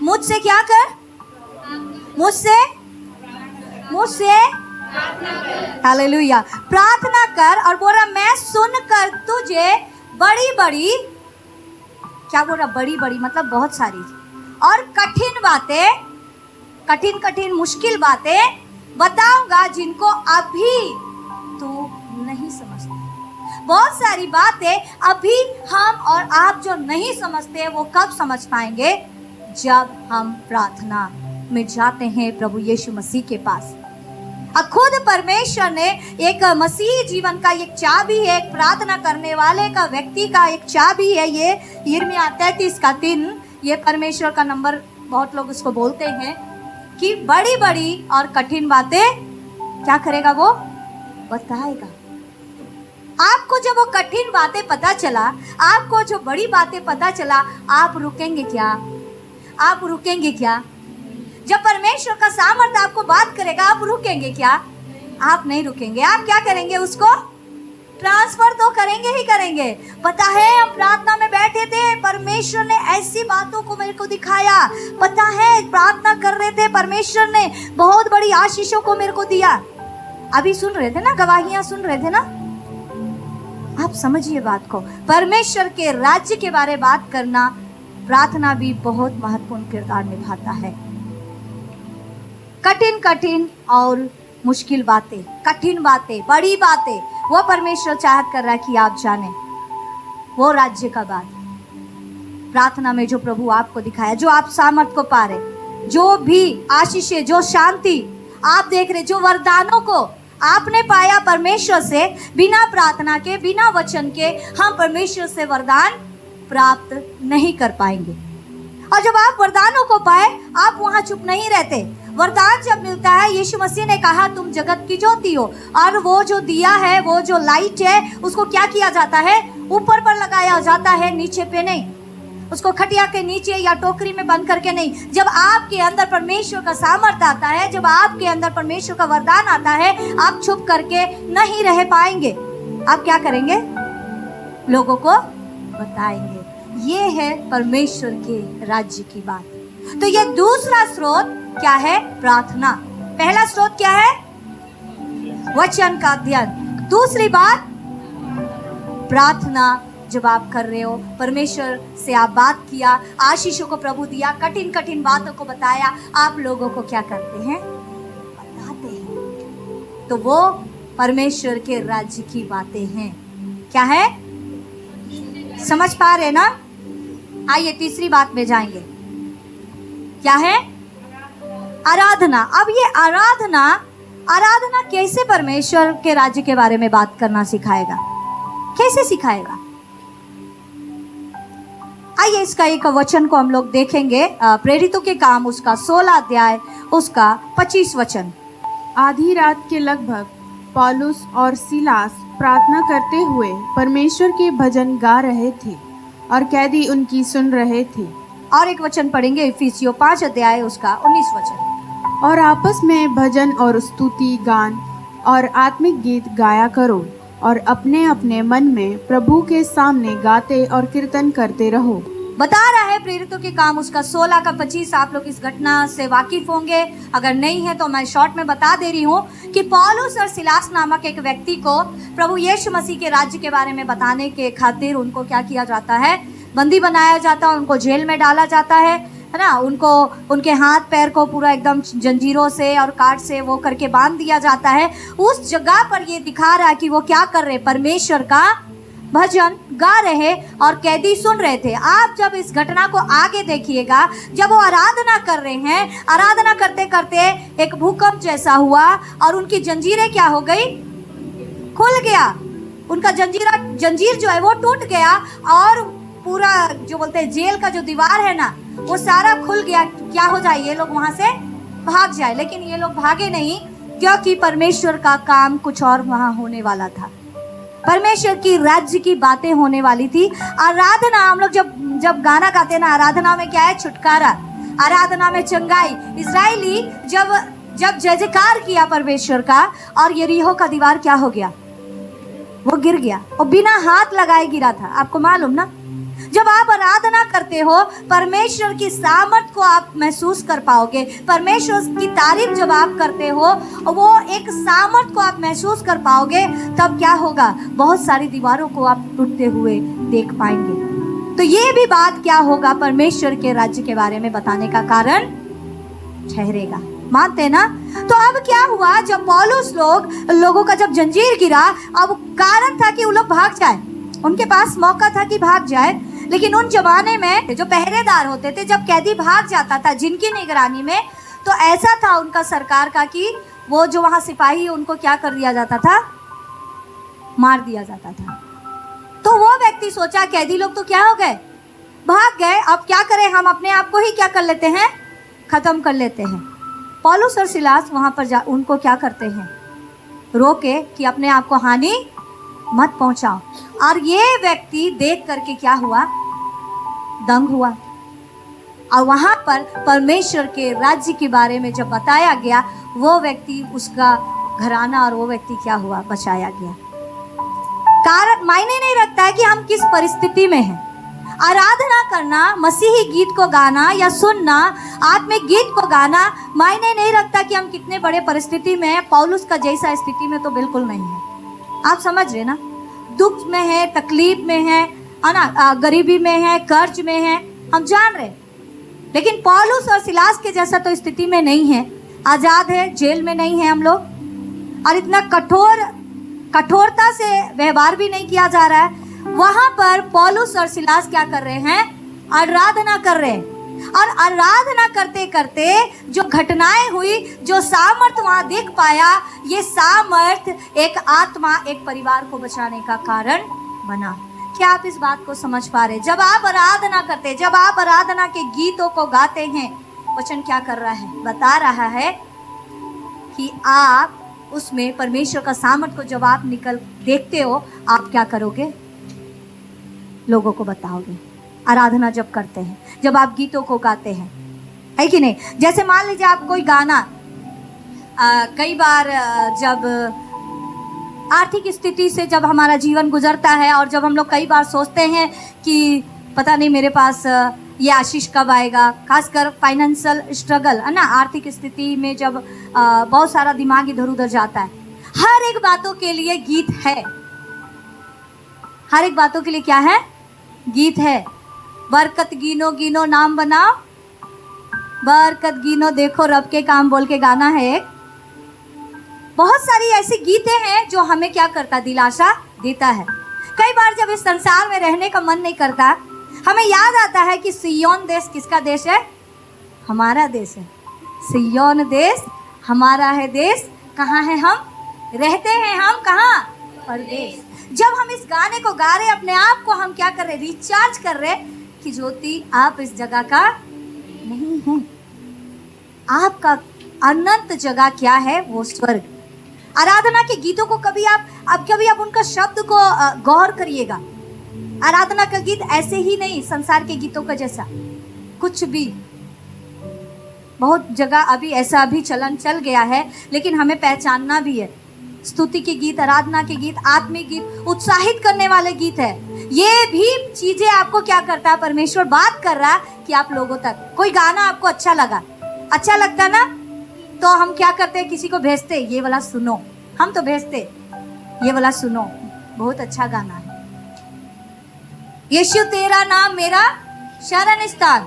मुझसे क्या कर? मुझसे हालेलुया, प्रार्थना कर, और बोल रहा मैं सुनकर तुझे बड़ी बड़ी, क्या बोल रहा? बड़ी बड़ी मतलब बहुत सारी, और कठिन बातें, कठिन मुश्किल बातें बताऊंगा जिनको अभी तू नहीं समझता। बहुत सारी बातें अभी हम और आप जो नहीं समझते, वो कब समझ पाएंगे? जब हम प्रार्थना में जाते हैं प्रभु यीशु मसीह के पास। अब खुद परमेश्वर ने एक मसीह जीवन का एक चाबी है, एक प्रार्थना करने वाले का, व्यक्ति का एक चाबी है। ये यिर्मयाह 33 का 3 ये परमेश्वर का नंबर बहुत लोग उसको बोलते हैं कि बड़ी बड़ी और कठिन बातें क्या करेगा, वो बताएगा। आपको जब वो कठिन बातें पता चला, आपको जो बड़ी बातें पता चला, आप रुकेंगे क्या? आप रुकेंगे क्या? जब परमेश्वर का सामर्थ आपको बात करेगा, आप रुकेंगे क्या? आप नहीं रुकेंगे। आप क्या करेंगे? उसको ट्रांसफर तो करेंगे ही करेंगे। पता है, हम प्रार्थना में बैठे थे, परमेश्वर ने ऐसी बातों को मेरे को दिखाया। पता है, प्रार्थना कर रहे थे, परमेश्वर ने बहुत बड़ी आशीषों को मेरे को दिया। अभी सुन रहे थे ना, गवाहियां सुन रहे थे ना। आप समझिए बात को। परमेश्वर के राज्य के बारे में बात करना, प्रार्थना भी बहुत महत्वपूर्ण किरदार निभाता है। कठिन कठिन और मुश्किल बातें, कठिन बातें, बड़ी बातें, वो परमेश्वर चाहत कर रहा है कि आप जाने। वो राज्य का बात प्रार्थना में जो प्रभु आपको दिखाया, जो आप सामर्थ को पा रहे, जो भी आशीषें, जो शांति आप देख रहे, जो वरदानों को आपने पाया परमेश्वर से, बिना प्रार्थना के, बिना वचन के हम परमेश्वर से वरदान प्राप्त नहीं कर पाएंगे। और जब आप वरदानों को पाए, आप वहां चुप नहीं रहते। वरदान जब मिलता है, यीशु मसीह ने कहा तुम जगत की ज्योति हो, और वो जो दिया है, वो जो लाइट है, उसको क्या किया जाता है? ऊपर पर लगाया जाता है, नीचे पे नहीं। उसको खटिया के नीचे या टोकरी में बंद करके नहीं। जब आपके अंदर परमेश्वर का सामर्थ आता है, जब आपके अंदर परमेश्वर का वरदान आता है, आप चुप करके नहीं रह पाएंगे। आप क्या करेंगे? लोगों को बताएंगे। ये है परमेश्वर के राज्य की बात। तो ये दूसरा स्रोत क्या है? प्रार्थना। पहला स्रोत क्या है? वचन का अध्ययन। दूसरी बात प्रार्थना। जब आप कर रहे हो, परमेश्वर से आप बात किया, आशीषों को प्रभु दिया, कठिन कठिन बातों को बताया, आप लोगों को क्या करते हैं? बताते हैं। तो वो परमेश्वर के राज्य की बातें हैं। क्या है? समझ पा रहे ना? आइए तीसरी बात में जाएंगे। क्या है? आराधना। अब ये आराधना कैसे परमेश्वर के राज्य के बारे में बात करना सिखाएगा? कैसे सिखाएगा? आइए इसका एक वचन को हम लोग देखेंगे। प्रेरितों के काम उसका 16 अध्याय उसका 25 वचन। आधी रात के लगभग पौलुस और सीलास प्रार्थना करते हुए परमेश्वर के भजन गा रहे थे और कैदी उनकी सुन रहे थे। और एक वचन पढ़ेंगे, इफिसियों 5 अध्याय उसका 19 वचन। और आपस में भजन और स्तुति गान और आत्मिक गीत गाया करो और अपने अपने मन में प्रभु के सामने गाते और कीर्तन करते रहो। बता रहा है प्रेरितों के काम उसका 16 का 25। आप लोग इस घटना से वाकिफ होंगे, अगर नहीं है तो मैं शॉर्ट में बता दे रही हूँ कि पौलुस और सिलास नामक एक व्यक्ति को प्रभु यीशु मसीह के राज्य के बारे में बताने के खातिर उनको क्या किया जाता है? बंदी बनाया जाता है, उनको जेल में डाला जाता है ना। उनको उनके हाथ पैर को पूरा एकदम जंजीरों से और काट से वो करके बांध दिया जाता है। उस जगह पर ये दिखा रहा है कि वो क्या कर रहे? परमेश्वर का भजन गा रहे और कैदी सुन रहे थे। आप जब इस घटना को आगे देखिएगा, जब वो आराधना कर रहे हैं, आराधना करते करते एक भूकंप जैसा हुआ और उनकी जंजीरें क्या हो गई? खुल गया। उनका जंजीर जो है वो टूट गया और पूरा जो बोलते हैं जेल का जो दीवार है ना, वो सारा खुल गया। क्या हो जाए? ये लोग वहां से भाग जाए। लेकिन ये लोग भागे नहीं, क्योंकि परमेश्वर का काम कुछ और वहां होने वाला था। परमेश्वर की राज्य की बातें होने वाली थी। आराधना, हम लोग जब गाना गाते हैं ना, आराधना में क्या है? छुटकारा, आराधना में चंगाई। इजराइली जब जय जयकार किया परमेश्वर का, और यरीहो का दीवार क्या हो गया? वो गिर गया और बिना हाथ लगाए गिरा था। आपको मालूम ना? जब आप आराधना करते हो, परमेश्वर की सामर्थ को आप महसूस कर पाओगे। परमेश्वर की तारीफ जब आप करते हो, वो एक सामर्थ को आप महसूस कर पाओगे। तब क्या होगा? बहुत सारी दीवारों को आप टूटते हुए देख पाएंगे। तो ये भी बात क्या होगा? परमेश्वर के राज्य के बारे में बताने का कारण ठहरेगा। मानते ना? तो अब क्या हुआ? जब पौलुस लोगों का जब जंजीर गिरा, अब कारण था कि वो लोग भाग जाए। उनके पास मौका था कि भाग जाए। लेकिन उन जमाने में जो पहरेदार होते थे, जब कैदी भाग जाता था जिनकी निगरानी में, तो ऐसा था उनका सरकार का कि वो जो वहाँ सिपाही, उनको क्या कर दिया जाता था? मार दिया जाता था। तो वो व्यक्ति सोचा कैदी लोग तो क्या हो गए? भाग गए। अब क्या करें, हम अपने आप को ही क्या कर लेते हैं, खत्म कर लेते हैं। पौलुस और सिलास वहां पर उनको क्या करते हैं, रोके कि अपने आप को हानि मत पहुंचाओ। और ये व्यक्ति देख करके क्या हुआ, दंग हुआ। और वहां पर परमेश्वर के राज्य के बारे में जब बताया गया, वो व्यक्ति, उसका घराना और वो व्यक्ति क्या हुआ, बचाया गया। कारण मायने नहीं रखता है कि हम किस परिस्थिति में हैं। आराधना करना, मसीही गीत को गाना या सुनना, आत्मिक गीत को गाना मायने नहीं रखता कि हम कितने बड़े परिस्थिति में हैं। पौलुस का जैसा स्थिति में तो बिल्कुल नहीं है। आप समझ रहे ना, दुख में है, तकलीफ में है ना, गरीबी में है, कर्ज में है, हम जान रहे। लेकिन पौलुस और सिलास के जैसा तो स्थिति में नहीं है, आजाद है, जेल में नहीं है हम लोग, और इतना कठोरता से व्यवहार भी नहीं किया जा रहा है। वहां पर पौलुस और सिलास क्या कर रहे हैं, आराधना कर रहे हैं। और आराधना करते करते जो घटनाएं हुई, जो सामर्थ वहां देख पाया, ये सामर्थ एक आत्मा, एक परिवार को बचाने का कारण बना। क्या आप इस बात को समझ पा रहे? जब आप आराधना करते, जब आप आराधना के गीतों को गाते हैं, वचन क्या कर रहा है, बता रहा है कि आप उसमें परमेश्वर का सामर्थ को जब आप निकल देखते हो, आप क्या करोगे, लोगों को बताओगे। आराधना जब करते हैं, जब आप गीतों को गाते हैं, है कि नहीं? जैसे मान लीजिए आप कोई गाना, कई बार जब आर्थिक स्थिति से जब हमारा जीवन गुजरता है, और जब हम लोग कई बार सोचते हैं कि पता नहीं मेरे पास ये आशीष कब आएगा, खासकर फाइनेंशियल स्ट्रगल है ना, आर्थिक स्थिति में जब बहुत सारा दिमाग इधर उधर जाता है। हर एक बातों के लिए गीत है, हर एक बातों के लिए क्या है, गीत है। बरकत गिनो गिनो नाम बनाओ, बरकत गिनो देखो रब के काम, बोल के गाना है एक। बहुत सारी ऐसी गीतें हैं जो हमें क्या करता, दिलासा देता है। कई बार जब इस संसार में रहने का मन नहीं करता, हमें याद आता है कि सिय्योन देश किसका देश है, हमारा देश है। सिय्योन देश हमारा है देश, कहाँ है हम रहते हैं, हम कहाँ, परदेश। जब हम इस गाने को गा रहे, अपने आप को हम क्या कर रहे, रिचार्ज कर रहे कि ज्योति आप इस जगह का नहीं है, आपका अनंत जगह क्या है, वो स्वर्ग। आराधना के गीतों को कभी आप उनका शब्द को गौर करिएगा। आराधना का गीत ऐसे ही नहीं संसार के गीतों का जैसा कुछ भी। बहुत जगह अभी ऐसा भी चलन चल गया है, लेकिन हमें पहचानना भी है। स्तुति के गीत, आराधना के गीत, आत्मिक गीत, उत्साहित करने वाले गीत है। ये भी चीजें आपको क्या करता है, परमेश्वर बात कर रहा है कि आप लोगों तक कोई गाना आपको अच्छा लगा, अच्छा लगता ना, तो हम क्या करते हैं, किसी को भेजते, ये वाला सुनो। हम तो भेजते, ये वाला सुनो, बहुत अच्छा गाना है। यीशु तेरा नाम मेरा शरण स्थान,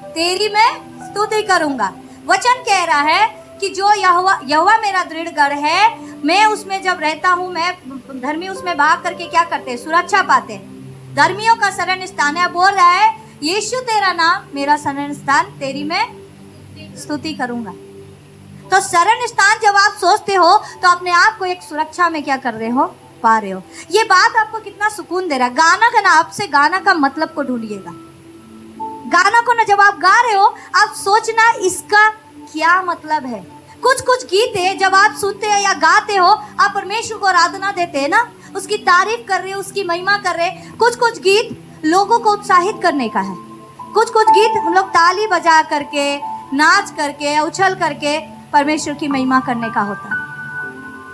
तेरी मैं स्तुति करूंगा। वचन कह रहा है कि जो यहोवा मेरा दृढ़ गढ़ है, मैं उसमें जब रहता हूँ, मैं धर्मी उसमें भाग करके क्या करते हैं, सुरक्षा पाते हैं। धर्मियों का शरण स्थान है। बोल रहा है यीशु तेरा नाम मेरा शरण स्थान, तेरी मैं स्तुति करूंगा। तो शरण स्थान जब आप सोचते हो, तो अपने आप को एक सुरक्षा में क्या कर रहे हो, पा रहे हो। ये बात आपको कितना सुकून दे रहा है। गाना का ना, आपसे गाना का मतलब को ढूंढिएगा। गाना को ना जब आप गा रहे हो, आप सोचना इसका क्या मतलब है। कुछ कुछ गीत जब आप सुनते हैं या गाते हो, आप परमेश्वर को आराधना देते हैं ना, उसकी तारीफ कर रहे हो, उसकी महिमा कर रहे। कुछ कुछ गीत लोगों को उत्साहित करने का है, कुछ कुछ गीत हम लोग ताली बजा करके, नाच करके, उछल करके परमेश्वर की महिमा करने का होता है।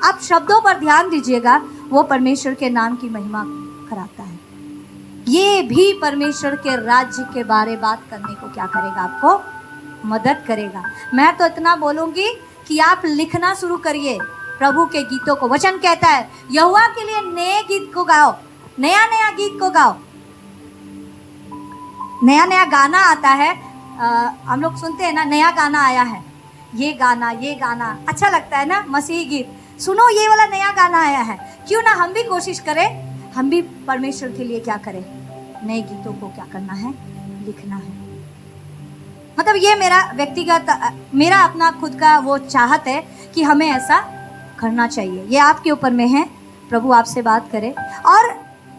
आप शब्दों पर ध्यान दीजिएगा, वो परमेश्वर के नाम की महिमा कराता है। ये भी परमेश्वर के राज्य के बारे बात करने को क्या करेगा, आपको मदद करेगा। मैं तो इतना बोलूंगी कि आप लिखना शुरू करिए प्रभु के गीतों को। वचन कहता है यहोवा के लिए नए गीत को गाओ, नया नया गीत को गाओ। नया नया गाना आता है, हम लोग सुनते हैं ना, नया गाना आया है, ये गाना अच्छा लगता है ना, मसीही गीत सुनो, ये वाला नया गाना आया है। क्यों ना हम भी कोशिश करें, हम भी परमेश्वर के लिए क्या करें, नए गीतों को क्या करना है, लिखना है। मतलब ये मेरा व्यक्तिगत, मेरा अपना खुद का वो चाहत है कि हमें ऐसा करना चाहिए। ये आपके ऊपर में है, प्रभु आपसे बात करे। और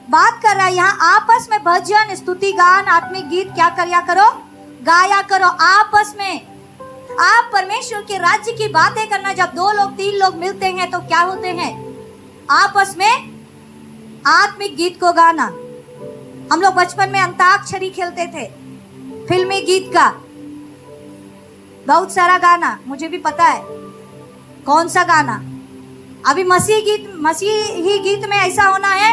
बात कर रहा है यहाँ, आपस में भजन, स्तुति, गान, आत्मिक गीत क्या करया करो, गाया करो आपस में। आप परमेश्वर के राज्य की बातें करना, जब 2 लोग 3 लोग मिलते हैं तो क्या होते हैं, आपस में आत्मिक गीत को गाना। हम लोग बचपन में अंताक्षरी खेलते थे, फिल्मी गीत का बहुत सारा गाना, मुझे भी पता है कौन सा गाना। अभी मसीही गीत में ऐसा होना है,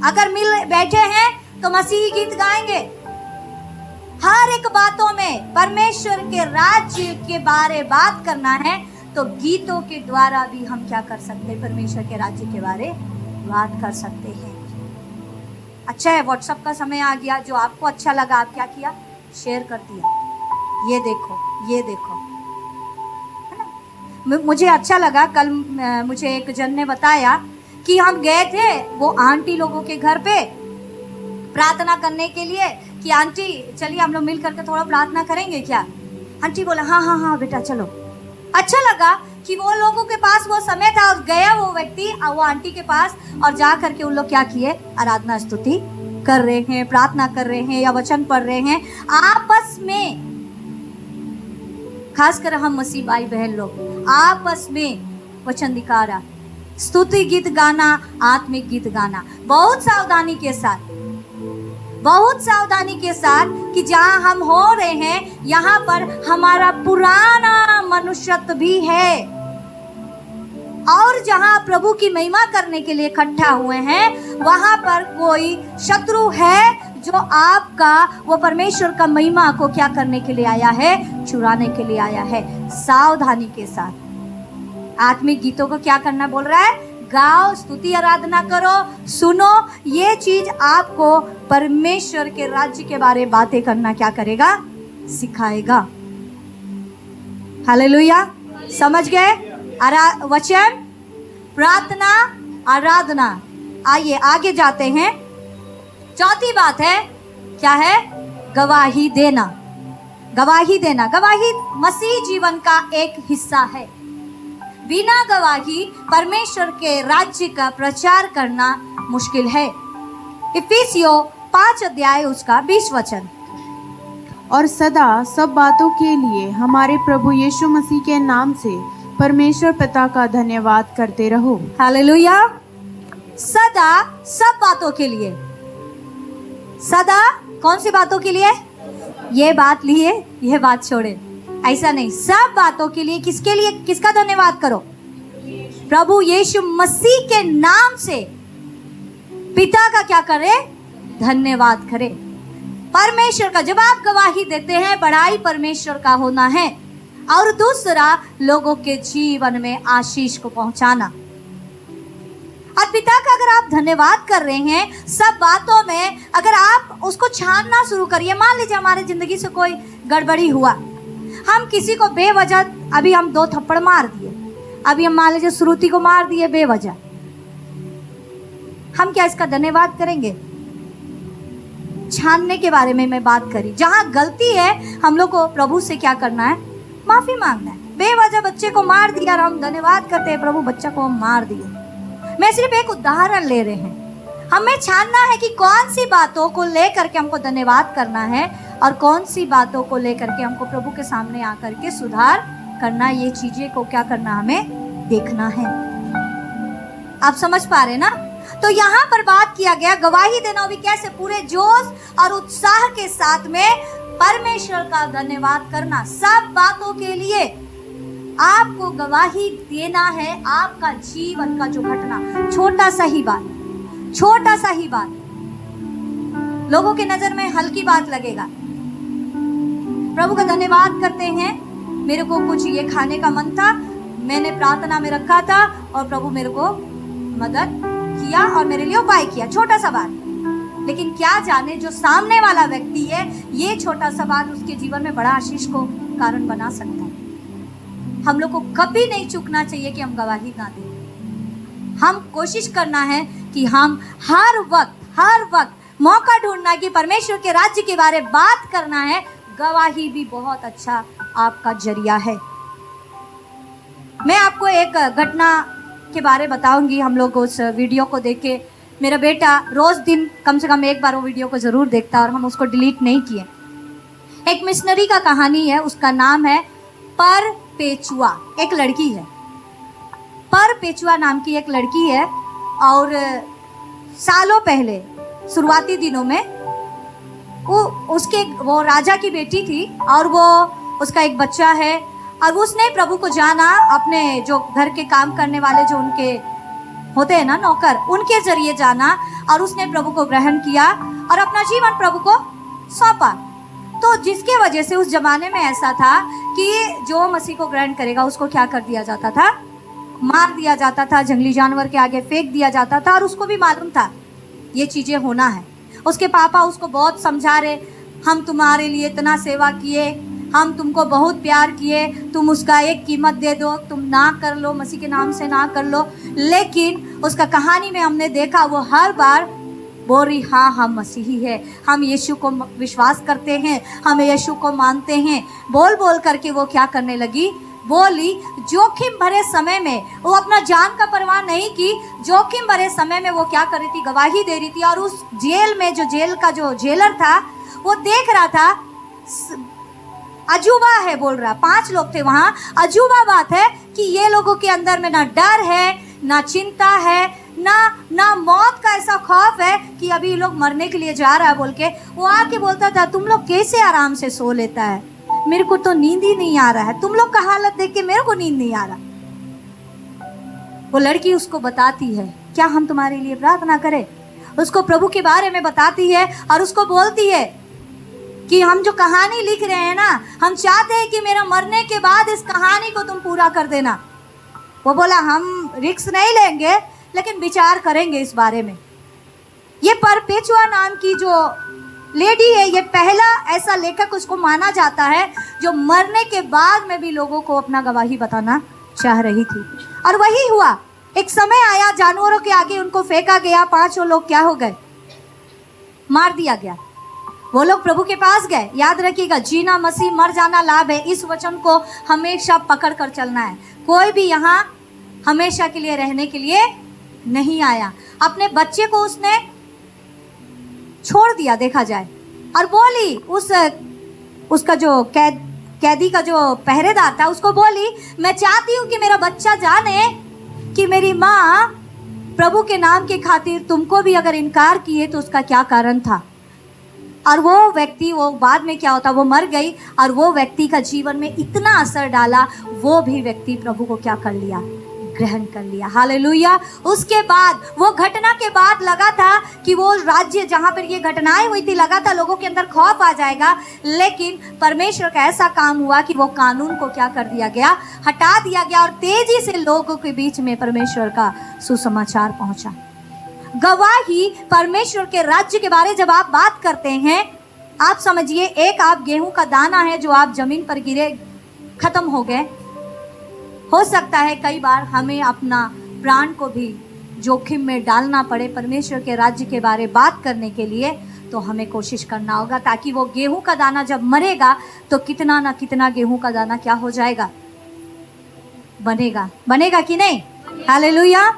अगर मिल बैठे हैं तो मसीही गीत गाएंगे। हर एक बातों में परमेश्वर के राज्य के बारे बात करना है तो गीतों के द्वारा भी हम क्या कर सकते हैं, परमेश्वर के राज्य के बारे बात कर सकते हैं। अच्छा है, व्हाट्सएप का समय आ गया, जो आपको अच्छा लगा आप क्या किया, शेयर कर दिया, ये देखो ये देखो, है ना। मुझे अच्छा लगा, कल मुझे एक जन ने बताया कि हम गए थे वो आंटी लोगों के घर पे प्रार्थना करने के लिए कि आंटी चलिए हम लोग मिल करके थोड़ा प्रार्थना करेंगे क्या। आंटी बोला हाँ हाँ हाँ बेटा चलो। अच्छा लगा कि वो लोगों के पास वो समय था और गया वो व्यक्ति वो आंटी के पास और जा करके उन लोग क्या किए, आराधना स्तुति कर रहे हैं, प्रार्थना कर रहे हैं या वचन पढ़ रहे हैं आपस में। खासकर हम मसीह भाई बहन लोग आपस में वचन दिखारा, स्तुति गीत गाना, आत्मिक गीत गाना, बहुत सावधानी के साथ, बहुत सावधानी के साथ कि जहाँ हम हो रहे हैं यहाँ पर हमारा पुराना मनुष्यत्व भी है, और जहाँ प्रभु की महिमा करने के लिए इकट्ठा हुए हैं वहाँ पर कोई शत्रु है जो आपका वो परमेश्वर का महिमा को क्या करने के लिए आया है, चुराने के लिए आया है। सावधानी के साथ आत्मिक गीतों को क्या करना बोल रहा है, गाओ, स्तुति आराधना करो, सुनो। ये चीज आपको परमेश्वर के राज्य के बारे में बातें करना क्या करेगा, सिखाएगा। हालेलुया, समझ गए। वचन, प्रार्थना, आराधना। आइए आगे जाते हैं। चौथी बात है, क्या है, गवाही देना। गवाही देना, गवाही मसीह जीवन का एक हिस्सा है। बिना गवाही परमेश्वर के राज्य का प्रचार करना मुश्किल है। इफिसियों 5 अध्याय उसका 20 वचन। और सदा सब बातों के लिए हमारे प्रभु यीशु मसीह के नाम से परमेश्वर पिता का धन्यवाद करते रहो। हालेलुया। सदा सब बातों के लिए, सदा कौन सी बातों के लिए, ये बात लिए ये बात छोड़े, ऐसा नहीं, सब बातों के लिए। किसके लिए, किसका धन्यवाद करो, प्रभु यीशु मसीह के नाम से पिता का क्या करे, धन्यवाद करे। परमेश्वर का, जब आप गवाही देते हैं, बड़ाई परमेश्वर का होना है, और दूसरा लोगों के जीवन में आशीष को पहुंचाना। और पिता का अगर आप धन्यवाद कर रहे हैं सब बातों में, अगर आप उसको छानना शुरू करिए। मान लीजिए हमारे जिंदगी से कोई गड़बड़ी हुआ, हम किसी को बेवजह, अभी हम 2 थप्पड़ मार दिए, अभी हम मान लीजिए श्रुति को मार दिए बेवजह, हम क्या इसका धन्यवाद करेंगे? छानने के बारे में मैं बात करी। जहां गलती है हम लोग को प्रभु से क्या करना है, माफी मांगना है। बेवजह बच्चे को मार दिया और हम धन्यवाद करते हैं, प्रभु बच्चा को हम मार दिए। मैं सिर्फ एक उदाहरण ले रहे हैं। हमें छानना है कि कौन सी बातों को लेकर के हमको धन्यवाद करना है और कौन सी बातों को लेकर के हमको प्रभु के सामने आकर के सुधार करना। ये चीजें को क्या करना, हमें देखना है। आप समझ पा रहे ना। तो यहाँ पर बात किया गया गवाही देना भी कैसे, पूरे जोश और उत्साह के साथ में परमेश्वर का धन्यवाद करना। सब बातों के लिए आपको गवाही देना है। आपका जीवन का जो घटना, छोटा सा ही बात, छोटा सा ही बात लोगों के नजर में हल्की बात लगेगा। प्रभु का धन्यवाद करते हैं, मेरे को कुछ ये खाने का मन था, मैंने प्रार्थना में रखा था और प्रभु मेरे को मदद किया और मेरे लिए उपाय किया। छोटा सा बात, लेकिन क्या जाने जो सामने वाला व्यक्ति है, ये छोटा सा बात उसके जीवन में बड़ा आशीष को कारण बना सकता है। हम लोग को कभी नहीं चूकना चाहिए कि हम गवाही ना दें। हम कोशिश करना है कि हम हर वक्त मौका ढूंढना कि परमेश्वर के राज्य के बारे में बात करना है। गवाही भी बहुत अच्छा आपका जरिया है। मैं आपको एक घटना के बारे बताऊंगी। हम लोग उस वीडियो को देख के मेरा बेटा रोज दिन कम से कम एक बार वो वीडियो को ज़रूर देखता, और हम उसको डिलीट नहीं किए। एक मिशनरी का कहानी है, उसका नाम है परपेचुआ। एक लड़की है, परपेचुआ नाम की एक लड़की है, और सालों पहले शुरुआती दिनों में वो राजा की बेटी थी, और वो उसका एक बच्चा है, और उसने प्रभु को जाना अपने जो घर के काम करने वाले जो उनके होते हैं ना नौकर, उनके जरिए जाना, और उसने प्रभु को ग्रहण किया और अपना जीवन प्रभु को सौंपा। तो जिसके वजह से उस जमाने में ऐसा था कि जो मसीह को ग्रहण करेगा उसको क्या कर दिया जाता था, मार दिया जाता था, जंगली जानवर के आगे फेंक दिया जाता था। और उसको भी मालूम था ये चीज़ें होना है। उसके पापा उसको बहुत समझा रहे, हम तुम्हारे लिए इतना सेवा किए, हम तुमको बहुत प्यार किए, तुम उसका एक कीमत दे दो, तुम ना कर लो, मसीह के नाम से ना कर लो। लेकिन उसका कहानी में हमने देखा वो हर बार बोल रही, हाँ हम मसीही है, हम यीशु को विश्वास करते हैं, हम यीशु को मानते हैं। बोल बोल करके वो क्या करने लगी, बोली जोखिम भरे समय में वो अपना जान का परवाह नहीं की, जोखिम भरे समय में वो क्या कर रही थी, गवाही दे रही थी। और उस जेल में जो जेल का जो जेलर था वो देख रहा था, अजूबा है बोल रहा, 5 लोग थे वहाँ, अजूबा बात है कि ये लोगों के अंदर में ना डर है, ना चिंता है, ना मौत का ऐसा खौफ है कि अभी लोग मरने के लिए जा रहा है बोल के वो आके बोलता था, तुम लोग कैसे आराम से सो लेता है, मेरे को तो नींद ही नहीं आ रहा है, तुम लोग का हालत देख के मेरे को नींद नहीं आ रहा। वो लड़की उसको बताती है, क्या हम तुम्हारे लिए प्रार्थना करें, उसको प्रभु के बारे में बताती है, और उसको बोलती है कि हम जो कहानी लिख रहे हैं ना, हम चाहते हैं कि मेरा मरने के बाद इस कहानी को तुम पूरा कर देना। वो बोला, हम रिस्क नहीं लेंगे, लेकिन विचार करेंगे इस बारे में। ये परपेचुआ नाम की जो लेडी है, ये पहला ऐसा लेखक उसको माना जाता है जो मरने के बाद में भी लोगों को अपना गवाही बताना चाह रही थी। और वही हुआ, एक समय आया, जानवरों के आगे उनको फेंका गया, 5 लोग क्या हो गए, मार दिया गया। वो लोग प्रभु के पास गए। याद रखिएगा, जीना मसीह, मर जाना लाभ है। इस वचन को हमेशा पकड़ कर चलना है। कोई भी यहाँ हमेशा के लिए रहने के लिए नहीं आया। अपने बच्चे को उसने छोड़ दिया देखा जाए, और बोली उसका जो कैदी का जो पहरेदार था उसको बोली, मैं चाहती हूँ कि मेरा बच्चा जाने कि मेरी माँ प्रभु के नाम के खातिर तुमको भी अगर इनकार किए तो उसका क्या कारण था। और वो व्यक्ति, वो बाद में क्या होता, वो मर गई, और वो व्यक्ति का जीवन में इतना असर डाला, वो भी व्यक्ति प्रभु को क्या कर लिया, ग्रहण कर लिया। हालेलुया। उसके बाद वो घटना के बाद लगा था कि वो राज्य जहाँ पर ये घटनाएं हुई थी, लगा था लोगों के अंदर खौफ आ जाएगा, लेकिन परमेश्वर का ऐसा काम हुआ कि वो कानून को क्या कर दिया गया, हटा दिया गया, और तेजी से लोगों के बीच में परमेश्वर का सुसमाचार पहुंचा। गवाही परमेश्वर के राज्य के बारे जब आप बात करते हैं, आप समझिए, एक आप गेहूं का दाना है जो आप जमीन पर गिरे, खत्म हो गए। हो सकता है कई बार हमें अपना प्राण को भी जोखिम में डालना पड़े परमेश्वर के राज्य के बारे बात करने के लिए, तो हमें कोशिश करना होगा, ताकि वो गेहूं का दाना जब मरेगा तो कितना ना कितना गेहूं का दाना क्या हो जाएगा, बनेगा कि नहीं। हालेलुया।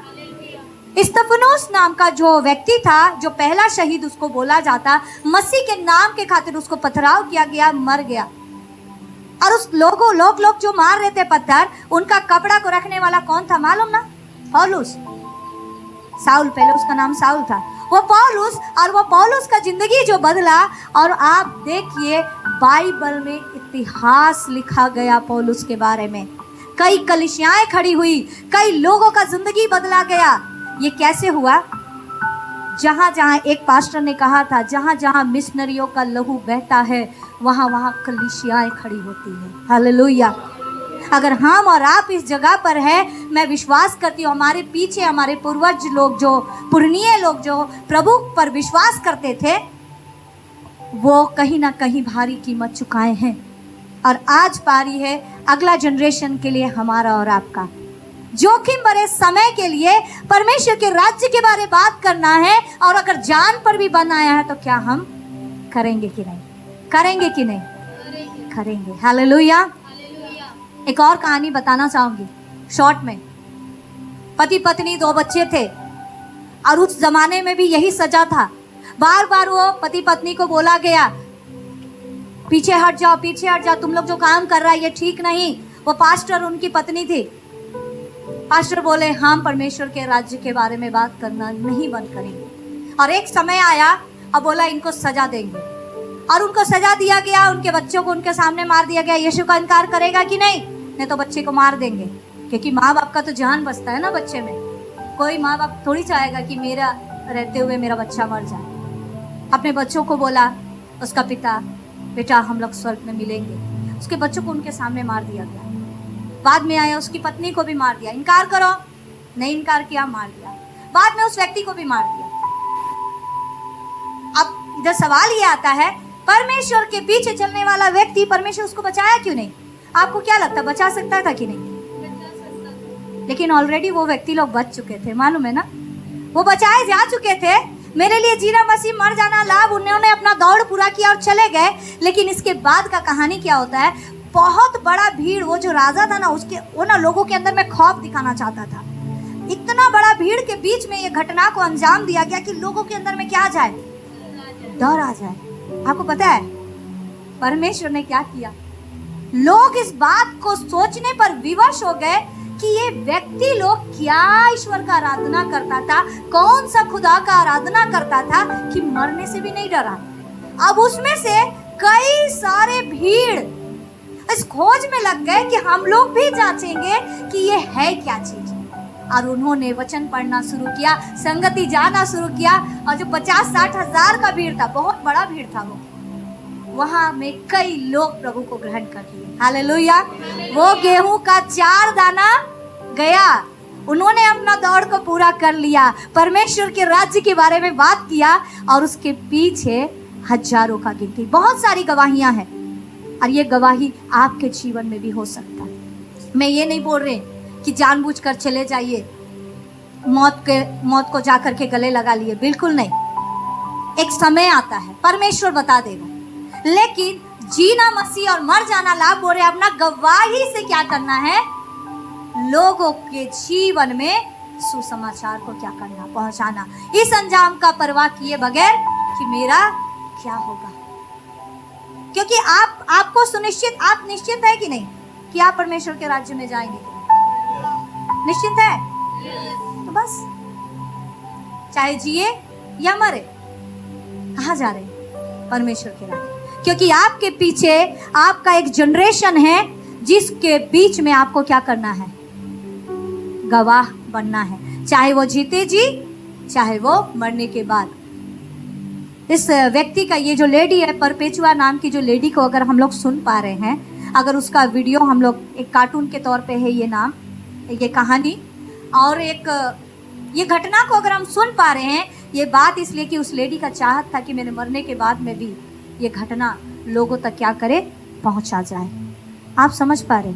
स्तिफनुस नाम का जो व्यक्ति था, जो पहला शहीद उसको बोला जाता, मसीह के नाम के खातिर उसको पथराव किया गया, मर गया। और उस लोग जो मार रहे थे पत्थर, उनका कपड़ा को रखने वाला कौन था मालूम ना, पौलुस, साउल, पहले उसका नाम साउल था, वो पौलुस। और वो पौलुस का जिंदगी जो बदला, और आप देखिए बाइबल में इतिहास लिखा गया पौलुस के बारे में, कई कलीसियाएं खड़ी हुई, कई लोगों का जिंदगी बदला गया। ये कैसे हुआ? जहाँ जहाँ एक पास्टर ने कहा था, जहाँ जहाँ मिशनरियों का लहू बहता है वहाँ वहाँ कलीसियाएं खड़ी होती है। हालेलुया। अगर हम और आप इस जगह पर है, मैं विश्वास करती हूँ हमारे पीछे हमारे पूर्वज लोग, जो पुरनीय लोग जो प्रभु पर विश्वास करते थे, वो कहीं ना कहीं भारी कीमत चुकाए हैं। और आज पारी है अगला जनरेशन के लिए, हमारा और आपका, जोखिम भरे समय के लिए परमेश्वर के राज्य के बारे बात करना है। और अगर जान पर भी बनाया है तो क्या हम करेंगे कि नहीं, करेंगे कि नहीं, करेंगे। हालेलुया। एक और कहानी बताना चाहूंगी शॉर्ट में। पति पत्नी 2 बच्चे थे। और उस जमाने में भी यही सजा था। बार बार वो पति पत्नी को बोला गया, पीछे हट जाओ, पीछे हट जाओ, तुम लोग जो काम कर रहा है ये ठीक नहीं। वो पास्टर उनकी पत्नी थी। पास्टर बोले हम परमेश्वर के राज्य के बारे में बात करना नहीं बंद करेंगे। और एक समय आया, अब बोला इनको सजा देंगे, और उनको सजा दिया गया। उनके बच्चों को उनके सामने मार दिया गया। यीशु का इनकार करेगा कि नहीं? नहीं तो बच्चे को मार देंगे, क्योंकि माँ बाप का तो जान बसता है ना बच्चे में। कोई माँ बाप थोड़ी चाहेगा कि मेरा रहते हुए मेरा बच्चा मर जाए। अपने बच्चों को बोला उसका पिता, बेटा हम लोग स्वर्ग में मिलेंगे। उसके बच्चों को उनके सामने मार दिया गया। बाद में आया उसकी पत्नी को भी मार दिया। इनकार करो, नहीं इनकार किया, मार दिया। बाद में उस व्यक्ति को भी मार दिया। अब इधर सवाल ये आता है, परमेश्वर के पीछे चलने वाला व्यक्ति, परमेश्वर उसको बचाया क्यों नहीं? आपको क्या लगता, बचा सकता था कि नहीं? लेकिन ऑलरेडी वो व्यक्ति लोग बच चुके थे, मालूम है ना? वो बचाए जा चुके थे। मेरे लिए जीना मसीह, मर जाना लाभ। उन्होंने अपना दौड़ पूरा किया और चले गए। लेकिन इसके बाद का कहानी क्या होता है? बहुत बड़ा भीड़, वो जो राजा था ना, उसके वो ना लोगों के अंदर में खौफ दिखाना चाहता था। इतना बड़ा भीड़ के बीच में ये घटना को अंजाम दिया गया कि लोगों के अंदर में क्या आ जाए? डर आ जाए। आपको पता है परमेश्वर ने क्या किया? लोग इस बात को सोचने पर विवश हो गए कि ये व्यक्ति लोग क्या ईश्वर का आराधना करता था, कौन सा खुदा का आराधना करता था कि मरने से भी नहीं डरा। अब उसमें से कई सारे भीड़ इस खोज में लग गए कि हम लोग भी जांचेंगे कि ये है क्या चीज। और उन्होंने वचन पढ़ना शुरू किया, संगति जाना शुरू किया। और जो 50-60 हजार का भीड़ था, बहुत बड़ा भीड़ था, वो वहां में कई लोग प्रभु को ग्रहण कर लिए। हालेलुया। वो गेहूं का 4 दाना गया, उन्होंने अपना दौड़ को पूरा कर लिया, परमेश्वर के राज्य के बारे में बात किया, और उसके पीछे हजारों का गिनती। बहुत सारी गवाहियां हैं, और ये गवाही आपके जीवन में भी हो सकता है। मैं ये नहीं बोल रही कि जानबूझकर चले जाइए, मौत को जाकर के गले लगा लिए, बिल्कुल नहीं। एक समय आता है, परमेश्वर बता देगा। लेकिन जीना मसीह और मर जाना लाभ बोल रहे, अपना गवाही से क्या करना है? लोगों के जीवन में सुसमाचार को क्या करना, पहुंचाना, इस अंजाम का परवाह किए बगैर कि मेरा क्या होगा। क्योंकि आपको सुनिश्चित, आप निश्चित है कि नहीं कि आप परमेश्वर के राज्य में जाएंगे? निश्चित है? तो बस, चाहे जिए या मरे, कहाँ जा रहे? परमेश्वर के राज्य। क्योंकि आपके पीछे आपका एक जनरेशन है जिसके बीच में आपको क्या करना है? गवाह बनना है, चाहे वो जीते जी, चाहे वो मरने के बाद। इस व्यक्ति का, ये जो लेडी है, परपेचुआ नाम की जो लेडी को अगर हम लोग सुन पा रहे हैं, अगर उसका वीडियो हम लोग, एक कार्टून के तौर पे है ये नाम, ये कहानी, और एक ये घटना को अगर हम सुन पा रहे हैं, ये बात इसलिए कि उस लेडी का चाहत था कि मेरे मरने के बाद में भी ये घटना लोगों तक क्या करे, पहुंचा जाए। आप समझ पा रहे?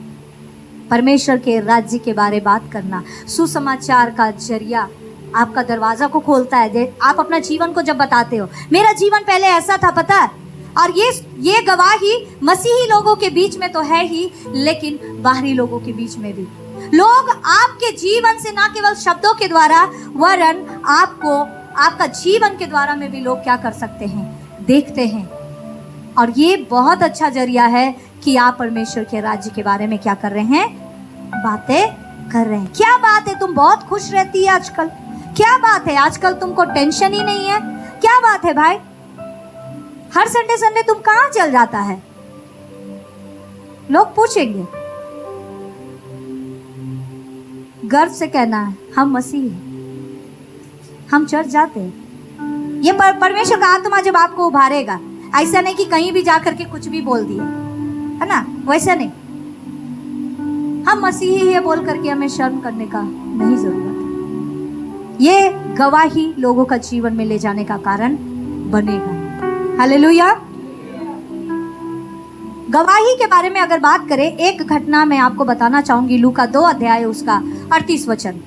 परमेश्वर के राज्य के बारे बात करना, सुसमाचार का जरिया आपका दरवाजा को खोलता है। आप अपना जीवन को जब बताते हो, मेरा जीवन पहले ऐसा था, पता है, और ये गवाही मसीही लोगों के बीच में तो है ही, लेकिन बाहरी लोगों के बीच में भी। लोग आपके जीवन से ना केवल शब्दों के द्वारा, वरन आपको आपका जीवन के द्वारा में भी लोग क्या कर सकते हैं, देखते हैं। और ये बहुत अच्छा जरिया है कि आप परमेश्वर के राज्य के बारे में क्या कर रहे हैं, बातें कर रहे हैं। क्या बात है, तुम बहुत खुश रहती है आजकल? क्या बात है, आजकल तुमको टेंशन ही नहीं है? क्या बात है भाई, हर संडे संडे तुम कहाँ चल जाता है? लोग पूछेंगे। गर्व से कहना है, हम मसीही हैं, हम चर्च जाते हैं। ये परमेश्वर का आत्मा जब आपको उभारेगा, ऐसा नहीं कि कहीं भी जाकर के कुछ भी बोल दिए, है ना, वैसा नहीं। हम मसीही है बोल करके हमें शर्म करने का नहीं जरूरत है। ये गवाही लोगों का जीवन में ले जाने का कारण बनेगा। हालेलुया। गवाही के बारे में अगर बात करें, एक घटना मैं आपको बताना चाहूंगी, लूका 2 अध्याय उसका 38 वचन।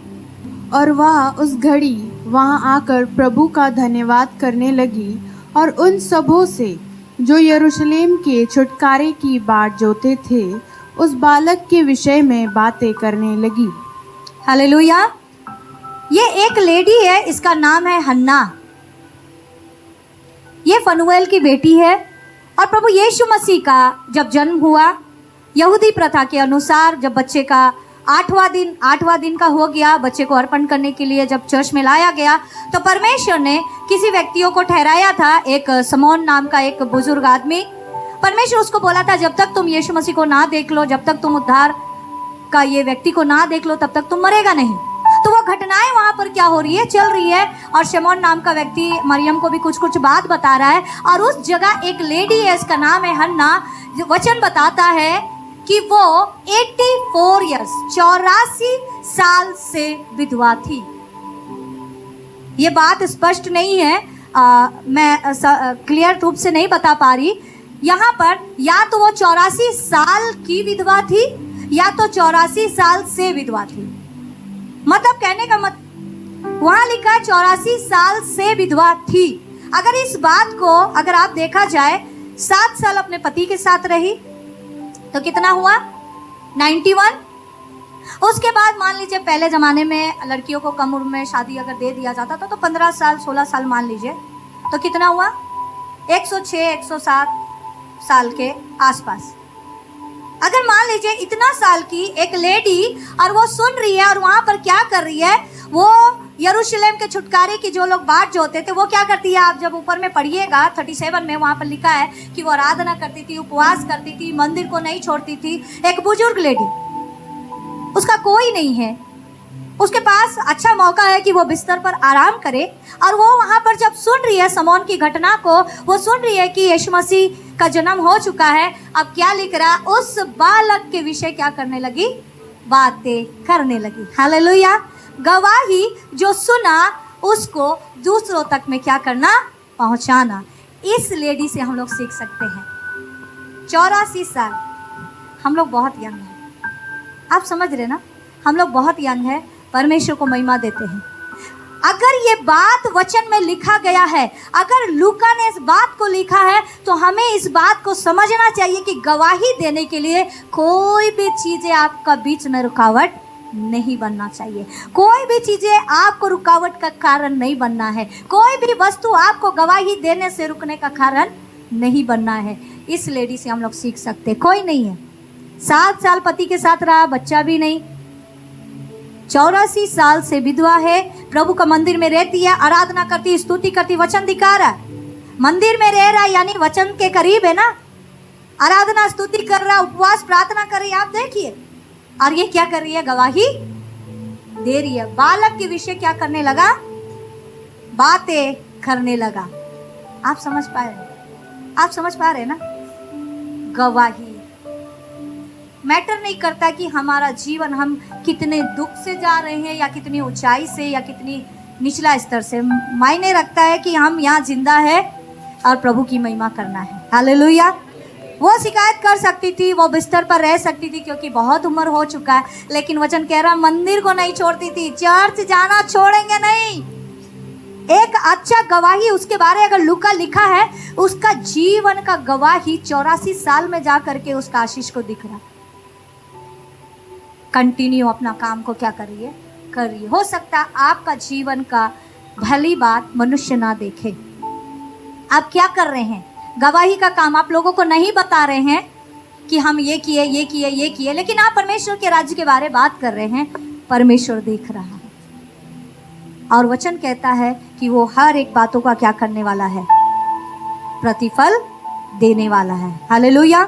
और वह उस घड़ी वहां आकर प्रभु का धन्यवाद करने लगी और उन सबों से जो यरूशलेम के छुटकारे की बाट जोते थे उस बालक के विषय में बातें करने लगी। हालेलुया। ये एक लेडी है, इसका नाम है हन्ना। ये फनुएल की बेटी है। और प्रभु यीशु मसीह का जब जन्म हुआ, यहूदी प्रथा के अनुसार जब बच्चे का आठवां दिन का हो गया, बच्चे को अर्पण करने के लिए जब चर्च में लाया गया, तो परमेश्वर ने किसी व्यक्तियों को ठहराया था, एक समौन नाम का एक बुजुर्ग आदमी। परमेश्वर उसको बोला था, जब तक तुम यीशु मसीह को ना देख लो, जब तक तुम उद्धार का ये व्यक्ति को ना देख लो, तब तक तुम मरेगा नहीं। तो वो घटनाएं वहां पर क्या हो रही है, चल रही है। और शमौन नाम का व्यक्ति मरियम को भी कुछ कुछ बात बता रहा है। और उस जगह एक लेडी है, इसका नाम है हन्ना। वचन बताता है कि वो 84 ईयर्स 84 साल से विधवा थी। ये बात स्पष्ट नहीं है, मैं क्लियर रूप से नहीं बता पा रही। यहाँ पर या तो वो 84 साल की विधवा थी या तो 84 साल से विधवा थी। मतलब कहने का वहां लिखा है 84 साल से विधवा थी। अगर इस बात को अगर आप देखा जाए, 7 साल अपने पति के साथ रही तो कितना हुआ, 91। उसके बाद मान लीजिए पहले ज़माने में लड़कियों को कम उम्र में शादी अगर दे दिया जाता था तो 15 साल 16 साल मान लीजिए, तो कितना हुआ, 106 107 साल के आसपास। अगर मान लीजिए इतना साल की एक लेडी और वो सुन रही है और वहाँ पर क्या कर रही है, वो यरूशलेम के छुटकारे की जो लोग बाट जो होते थे वो क्या करती है, आप जब ऊपर में पढ़िएगा 37 में वहाँ पर लिखा है कि वो आराधना करती थी, उपवास करती थी, मंदिर को नहीं छोड़ती थी। एक बुजुर्ग लेडी, उसका कोई नहीं है, उसके पास अच्छा मौका है कि वो बिस्तर पर आराम करे। और वो वहाँ पर जब सुन रही है समौन की घटना को, वो सुन रही है कि यीशु मसीह का जन्म हो चुका है। अब क्या लिख रहा, उस बालक के विषय क्या करने लगी, बातें करने लगी। हालेलुया। गवाही जो सुना उसको दूसरों तक में क्या करना, पहुंचाना। इस लेडी से हम लोग सीख सकते हैं। 84 साल, हम लोग बहुत यंग हैं, आप समझ रहे ना, हम लोग बहुत यंग हैं, परमेश्वर को महिमा देते हैं। अगर ये बात वचन में लिखा गया है, अगर लूका ने इस बात को लिखा है, तो हमें इस बात को समझना चाहिए कि गवाही देने के लिए कोई भी चीज़ें आपका बीच में रुकावट नहीं बनना चाहिए। कोई भी चीज़ें आपको रुकावट का कारण नहीं बनना है। कोई भी वस्तु आपको गवाही देने से रुकने का कारण नहीं बनना है। इस लेडी से हम लोग सीख सकते। कोई नहीं है, 7 साल पति के साथ रहा, बच्चा भी नहीं, 84 साल से विधवा है, प्रभु का मंदिर में रहती है, आराधना करती, स्तुति करती, वचन दिखा रहा है, मंदिर में रह रहा है, यानी वचन के करीब है ना, आराधना स्तुति कर रहा, उपवास प्रार्थना कर रही है, आप देखिए। और ये क्या कर रही है, गवाही दे रही है। बालक के विषय क्या करने लगा, बातें करने लगा। आप समझ पा रहे, आप समझ पा रहे ना। गवाही मैटर नहीं करता कि हमारा जीवन हम कितने दुख से जा रहे हैं या कितनी ऊंचाई से या कितनी निचला स्तर से, मायने रखता है कि हम यहाँ जिंदा है और प्रभु की महिमा करना है। हालेलुया। वो शिकायत कर सकती थी, वो बिस्तर पर रह सकती थी क्योंकि बहुत उम्र हो चुका है, लेकिन वचन कह रहा मंदिर को नहीं छोड़ती थी, चर्च जाना छोड़ेंगे नहीं। एक अच्छा गवाही उसके बारे अगर लूका लिखा है, उसका जीवन का गवाही 84 साल में जा करके उसका आशीष को दिख रहा। कंटिन्यू अपना काम को क्या करिए, करिए। हो सकता आपका जीवन का भली बात मनुष्य ना देखे। आप क्या कर रहे हैं, गवाही का काम आप लोगों को नहीं बता रहे हैं कि हम ये किए ये किए ये किए, लेकिन आप परमेश्वर के राज्य के बारे में बात कर रहे हैं। परमेश्वर देख रहा है और वचन कहता है कि वो हर एक बातों का क्या करने वाला है, प्रतिफल देने वाला है। हालेलुया।